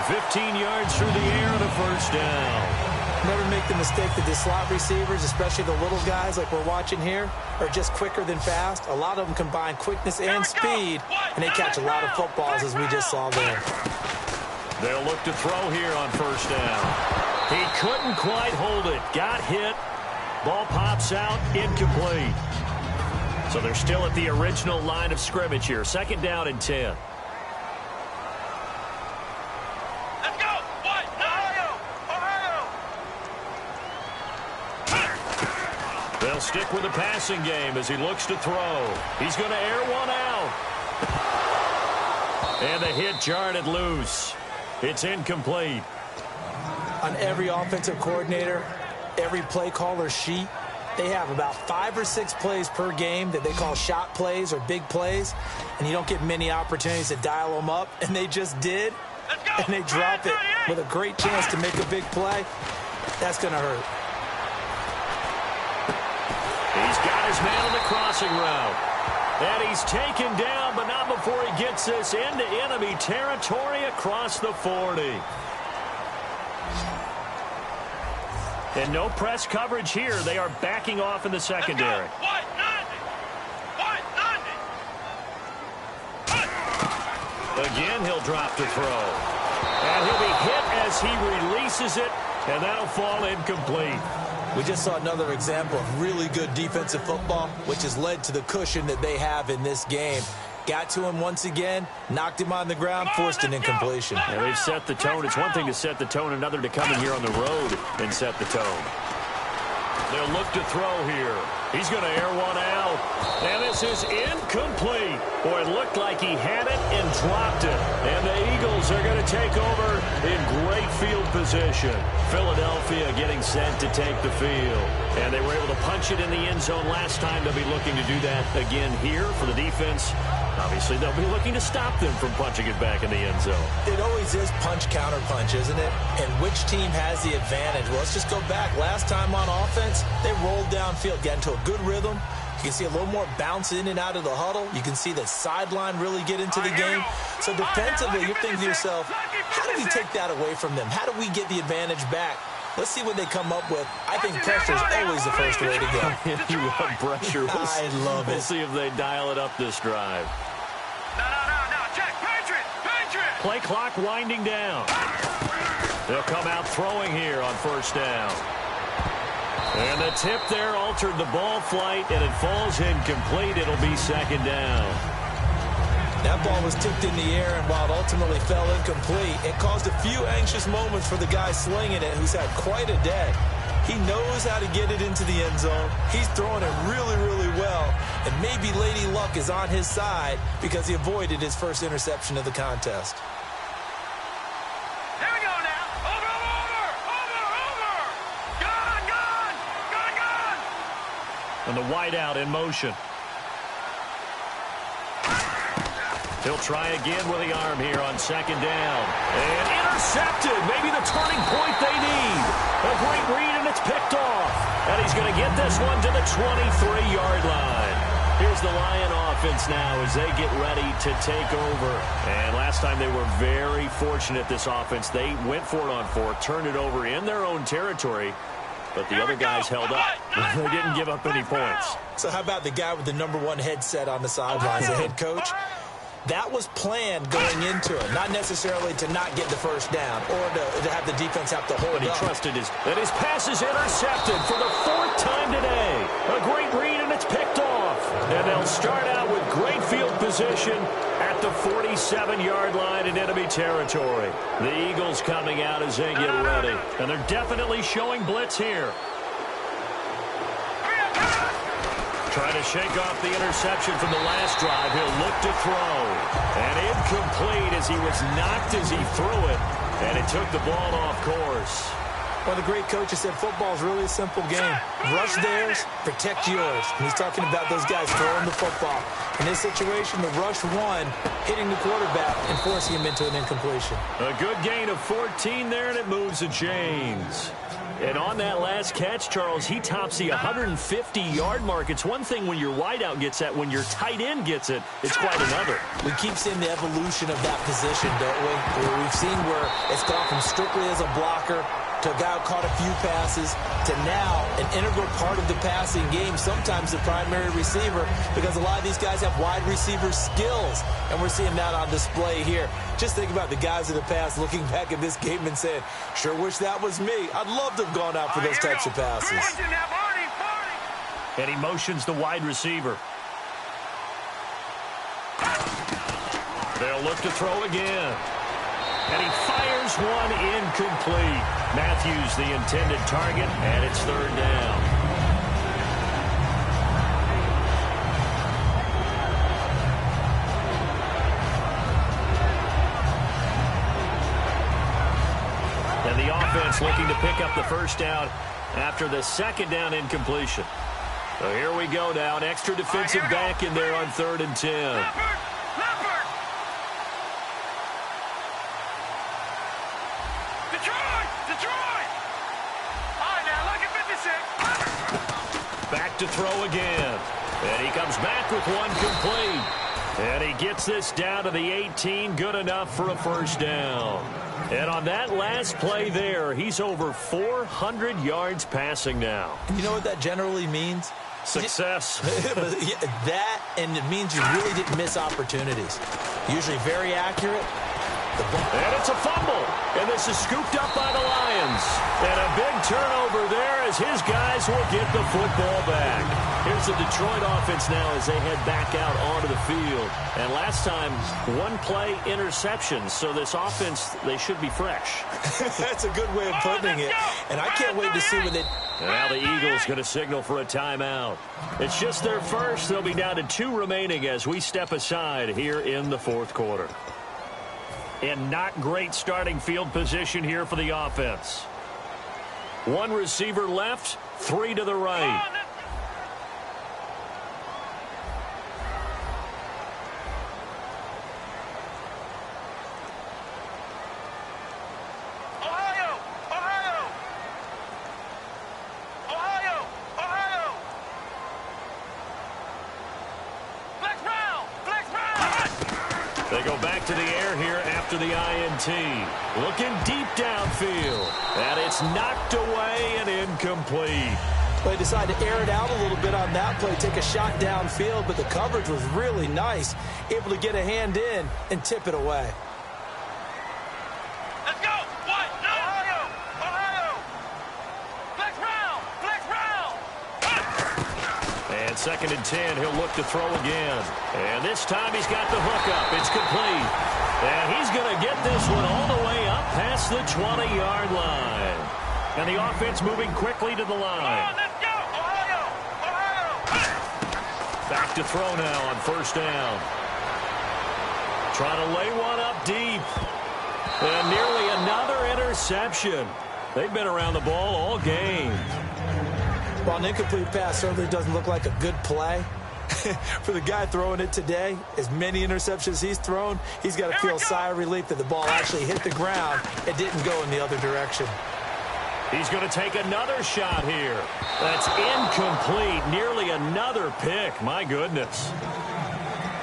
15 yards through the air and a first down. Never make the mistake that the slot receivers, especially the little guys like we're watching here, are just quicker than fast. A lot of them combine quickness and speed, and they catch a lot of footballs as we just saw there. They'll look to throw here on first down. He couldn't quite hold it. Got hit. Ball pops out. Incomplete. So they're still at the original line of scrimmage here. 2nd down and 10. They'll stick with the passing game as he looks to throw. He's going to air one out. And the hit jarred it loose. It's incomplete. On every offensive coordinator, every play caller sheet, they have about 5 or 6 plays per game that they call shot plays or big plays, and you don't get many opportunities to dial them up, and they just did, and they drop it with a great chance to make a big play. That's going to hurt. He's got his man on the crossing route. And he's taken down, but not before he gets this into enemy territory across the 40. And no press coverage here. They are backing off in the secondary. Again, he'll drop to throw. And he'll be hit as he releases it, and that'll fall incomplete. We just saw another example of really good defensive football, which has led to the cushion that they have in this game. Got to him once again, knocked him on the ground, forced an incompletion. And they've set the tone. It's one thing to set the tone, another to come in here on the road and set the tone. They'll look to throw here. He's going to air one out. And this is incomplete. Boy, it looked like he had it and dropped it. And the Eagles are going to take over in great great field position. Philadelphia getting set to take the field. And they were able to punch it in the end zone last time. They'll be looking to do that again here for the defense. Obviously, they'll be looking to stop them from punching it back in the end zone. It always is punch-counter-punch, isn't it? And which team has the advantage? Well, let's just go back. Last time on offense, they rolled downfield, got into a good rhythm. You can see a little more bounce in and out of the huddle. You can see the sideline really get into the game. So defensively, you're thinking to yourself, how do we take that away from them? How do we get the advantage back? Let's see what they come up with. I think pressure is always the first way to go. You love pressure. I love it. We'll see if they dial it up this drive. No. Check. Patriot. Play clock winding down. They'll come out throwing here on first down. And the tip there altered the ball flight, and it falls incomplete. It'll be second down. That ball was tipped in the air, and while it ultimately fell incomplete, it caused a few anxious moments for the guy slinging it, who's had quite a day. He knows how to get it into the end zone. He's throwing it really, really well. And maybe Lady Luck is on his side because he avoided his first interception of the contest. Here we go now. Over. Gone. And the wideout in motion. He'll try again with the arm here on second down. And intercepted. Maybe the turning point they need. A great read, and it's picked off. And he's going to get this one to the 23-yard line. Here's the Lion offense now as they get ready to take over. And last time they were very fortunate, this offense. They went for it on fourth, turned it over in their own territory. But the other guys held up. They didn't give up any points. So how about the guy with the #1 headset on the sidelines, the head coach? That was planned going into it, not necessarily to not get the first down or to have the defense have to hold But he up. trusted his pass is intercepted for the fourth time today. A great read, and it's picked off. And they'll start out with great field position at the 47-yard line in enemy territory. The Eagles coming out as they get ready. And they're definitely showing blitz here. Trying to shake off the interception from the last drive. He'll look to throw. And incomplete as he was knocked as he threw it. And it took the ball off course. Well, the great coach has said football is really a simple game. Rush theirs, protect yours. And he's talking about those guys throwing the football. In this situation, the rush one, hitting the quarterback and forcing him into an incompletion. A good gain of 14 there, and it moves the chains. And on that last catch, Charles, he tops the 150-yard mark. It's one thing when your wideout gets that. When your tight end gets it, it's quite another. We keep seeing the evolution of that position, don't we? We've seen where it's gone from strictly as a blocker to a guy who caught a few passes to now an integral part of the passing game, sometimes the primary receiver, because a lot of these guys have wide receiver skills, and we're seeing that on display here. Just think about the guys in the past looking back at this game and saying, sure wish that was me. I'd love to have gone out for those types of passes. And he motions the wide receiver. They'll look to throw again. And he fires one incomplete. Matthews the intended target, and it's third down. And the offense looking to pick up the first down after the second down incompletion. So here we go now. An extra defensive back in there on 3rd and 10. Back to throw again. And he comes back with one complete. And he gets this down to the 18. Good enough for a first down. And on that last play there, he's over 400 yards passing now. You know what that generally means? Success. That, and it means you really didn't miss opportunities. Usually very accurate. And it's a fumble. And this is scooped up by the Lions. And a big turnover there as his guys will get the football back. Here's the Detroit offense now as they head back out onto the field. And last time, one play interception. So this offense, they should be fresh. That's a good way of putting it. And I can't wait to see when they... And now the Eagles going to signal for a timeout. It's just their first. They'll be down to 2 remaining as we step aside here in the 4th quarter. And not great starting field position here for the offense. One receiver left, 3 to the right. They go back to the air here after the INT. Looking deep downfield. And it's knocked away and incomplete. They decided to air it out a little bit on that play, take a shot downfield, but the coverage was really nice. Able to get a hand in and tip it away. Let's go! What? No! Ohio! Flex round! And 2nd and 10, he'll look to throw again. And this time he's got the hookup. It's complete. And he's going to get this one all the way up past the 20-yard line. And the offense moving quickly to the line. Let's go! Ohio! Back to throw now on 1st down. Trying to lay one up deep. And nearly another interception. They've been around the ball all game. While an incomplete pass certainly doesn't look like a good play, for the guy throwing it today, as many interceptions he's thrown, he's got to feel a sigh of relief that the ball actually hit the ground and didn't go in the other direction. He's going to take another shot here. That's incomplete. Nearly another pick. My goodness.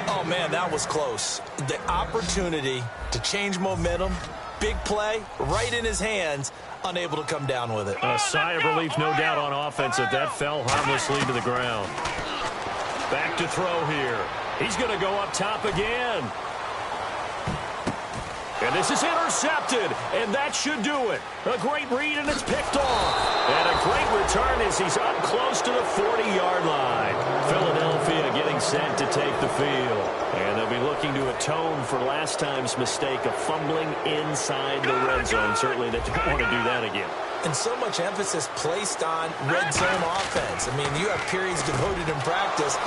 Oh, man, that was close. The opportunity to change momentum, big play, right in his hands, unable to come down with it. A sigh of relief, no doubt, on offense that fell harmlessly to the ground. Back to throw here. He's going to go up top again. And this is intercepted, and that should do it. A great read, and it's picked off. And a great return as he's up close to the 40-yard line. Philadelphia getting set to take the field. And they'll be looking to atone for last time's mistake of fumbling inside the red zone. Certainly they don't want to do that again. And so much emphasis placed on red zone offense. I mean, you have periods devoted in practice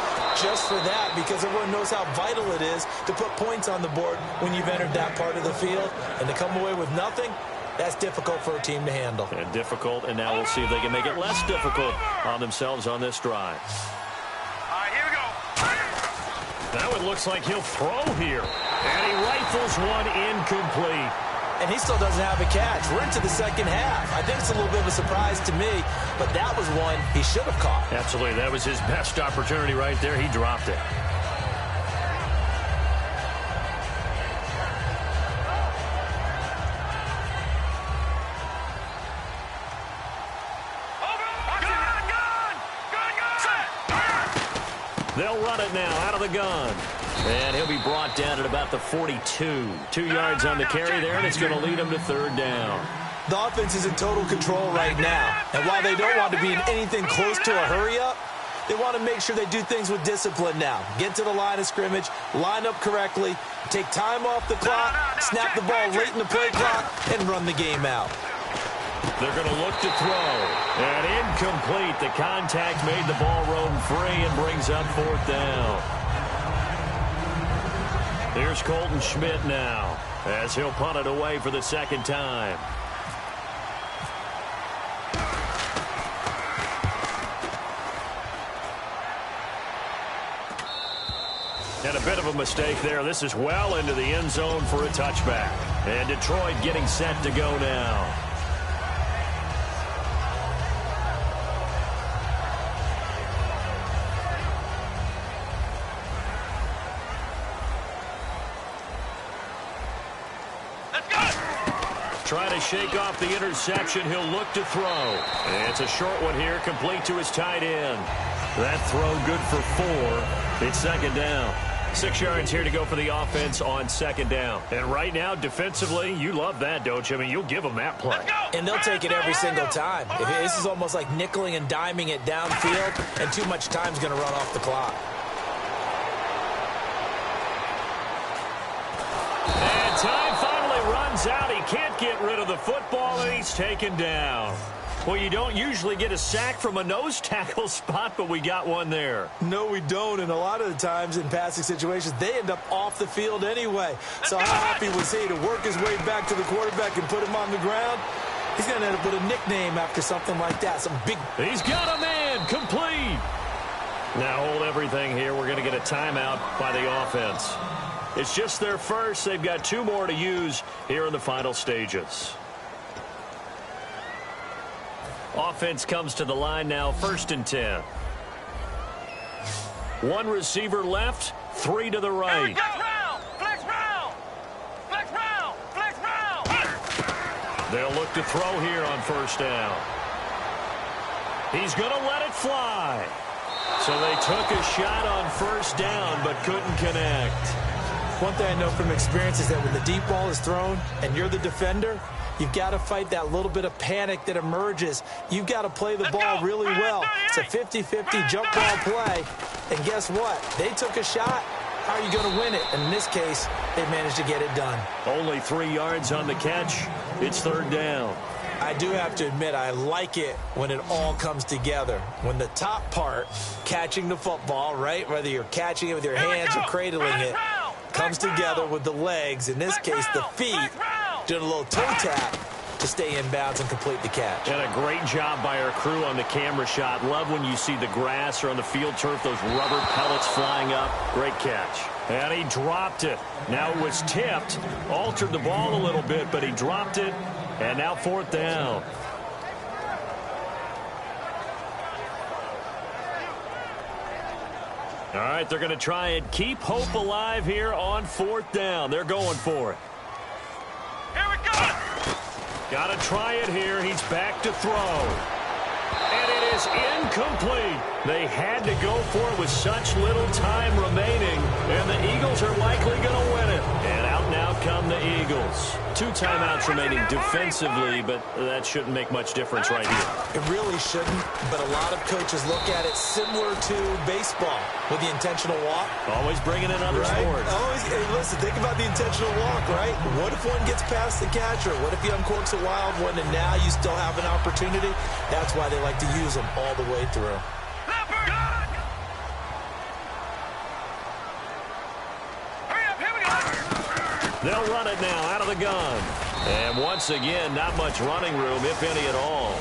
just for that because everyone knows how vital it is to put points on the board when you've entered that part of the field. And to come away with nothing, that's difficult for a team to handle. And difficult, and now we'll see if they can make it less difficult on themselves on this drive. All right, here we go. Now it looks like he'll throw here. And he rifles one incomplete. And he still doesn't have a catch. We're into the 2nd half. I think it's a little bit of a surprise to me, but that was one he should have caught. Absolutely. That was his best opportunity right there. He dropped it. They'll run it now out of the gun. And he'll be brought down at about the 42. 2 yards on the carry there, and it's going to lead him to 3rd down. The offense is in total control right now. And while they don't want to be in anything close to a hurry-up, they want to make sure they do things with discipline now. Get to the line of scrimmage, line up correctly, take time off the clock, snap the ball late in the play clock, and run the game out. They're going to look to throw. And incomplete. The contact made the ball roam free and brings up 4th down. Here's Colton Schmidt now as he'll punt it away for the 2nd time. And a bit of a mistake there. This is well into the end zone for a touchback. And Detroit getting set to go now. Trying to shake off the interception. He'll look to throw. And it's a short one here, complete to his tight end. That throw good for 4. It's 2nd down. 6 yards here to go for the offense on 2nd down. And right now, defensively, you love that, don't you? I mean, you'll give them that play. And they'll take it every single time. This is almost like nickeling and diming it downfield, and too much time's going to run off the clock. And time finally runs out. He can't get rid of the football, and he's taken down. Well, you don't usually get a sack from a nose tackle spot, but we got one there. No, we don't, and a lot of the times in passing situations, they end up off the field anyway. So how happy was he to work his way back to the quarterback and put him on the ground? He's going to end up with a nickname after something like that. Some big... He's got a man. Complete. Now hold everything here. We're going to get a timeout by the offense. It's just their first. They've got 2 more to use here in the final stages. Offense comes to the line now, 1st and 10. 1 receiver left, 3 to the right. Flex round! Flex round! Flex round! They'll look to throw here on 1st down. He's going to let it fly. So they took a shot on 1st down, but couldn't connect. One thing I know from experience is that when the deep ball is thrown and you're the defender, you've got to fight that little bit of panic that emerges. You've got to play the ball really well. It's a 50-50 jump ball play. And guess what? They took a shot. How are you going to win it? And in this case, they managed to get it done. Only 3 yards on the catch. It's 3rd down. I do have to admit, I like it when it all comes together. When the top part, catching the football, right, whether you're catching it with your hands or cradling it, comes together with the legs, in this case the feet, doing a little toe tap to stay in bounds and complete the catch. And a great job by our crew on the camera shot. Love when you see the grass or on the field turf, those rubber pellets flying up. Great catch. And he dropped it. Now it was tipped, altered the ball a little bit, but he dropped it. And now 4th down. All right, they're going to try and keep hope alive here on 4th down. They're going for it. Here we go! Got to try it here. He's back to throw. And it is incomplete. They had to go for it with such little time remaining. And the Eagles are likely going to win it. And out now come the Eagles. 2 timeouts remaining defensively, but that shouldn't make much difference right here. It really shouldn't, but a lot of coaches look at it similar to baseball with the intentional walk. Always bringing in other sports. Always, hey, listen, think about the intentional walk, right? What if one gets past the catcher? What if he uncorks a wild one and now you still have an opportunity? That's why they like to use them all the way through. They'll run it now out of the gun. And once again, not much running room, if any at all.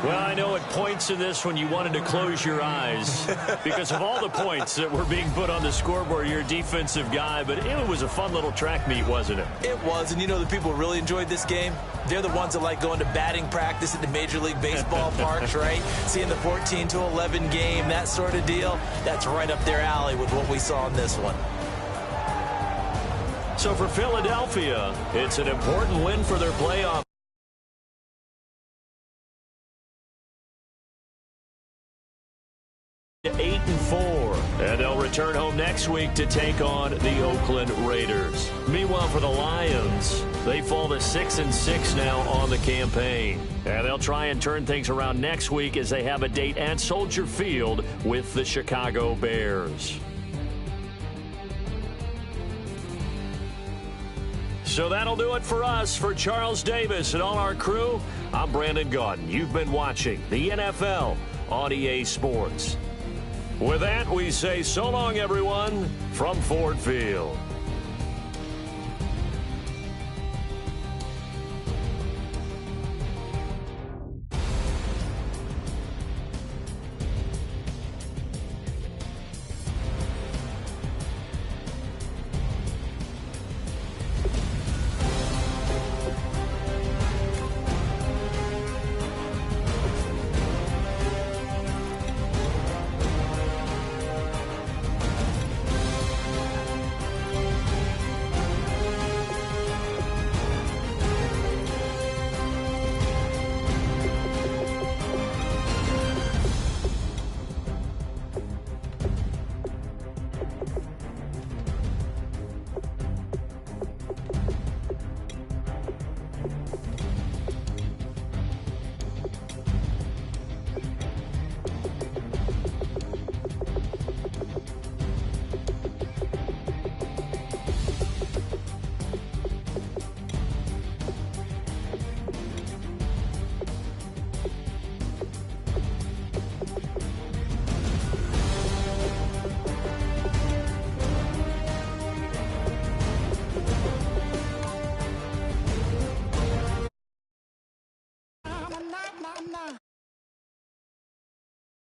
Well, I know at points in this when you wanted to close your eyes because of all the points that were being put on the scoreboard. You're a defensive guy, but it was a fun little track meet, wasn't it? It was, and you know the people who really enjoyed this game? They're the ones that like going to batting practice at the Major League Baseball parks, right? Seeing the 14-11 game, that sort of deal. That's right up their alley with what we saw in this one. So for Philadelphia, it's an important win for their playoff. To 8-4, and they'll return home next week to take on the Oakland Raiders. Meanwhile, for the Lions, they fall to 6-6 now on the campaign, and they'll try and turn things around next week as they have a date at Soldier Field with the Chicago Bears. So that'll do it for us. For Charles Davis and all our crew, I'm Brandon Gaudin. You've been watching the NFL on EA Sports. With that, we say so long, everyone, from Ford Field.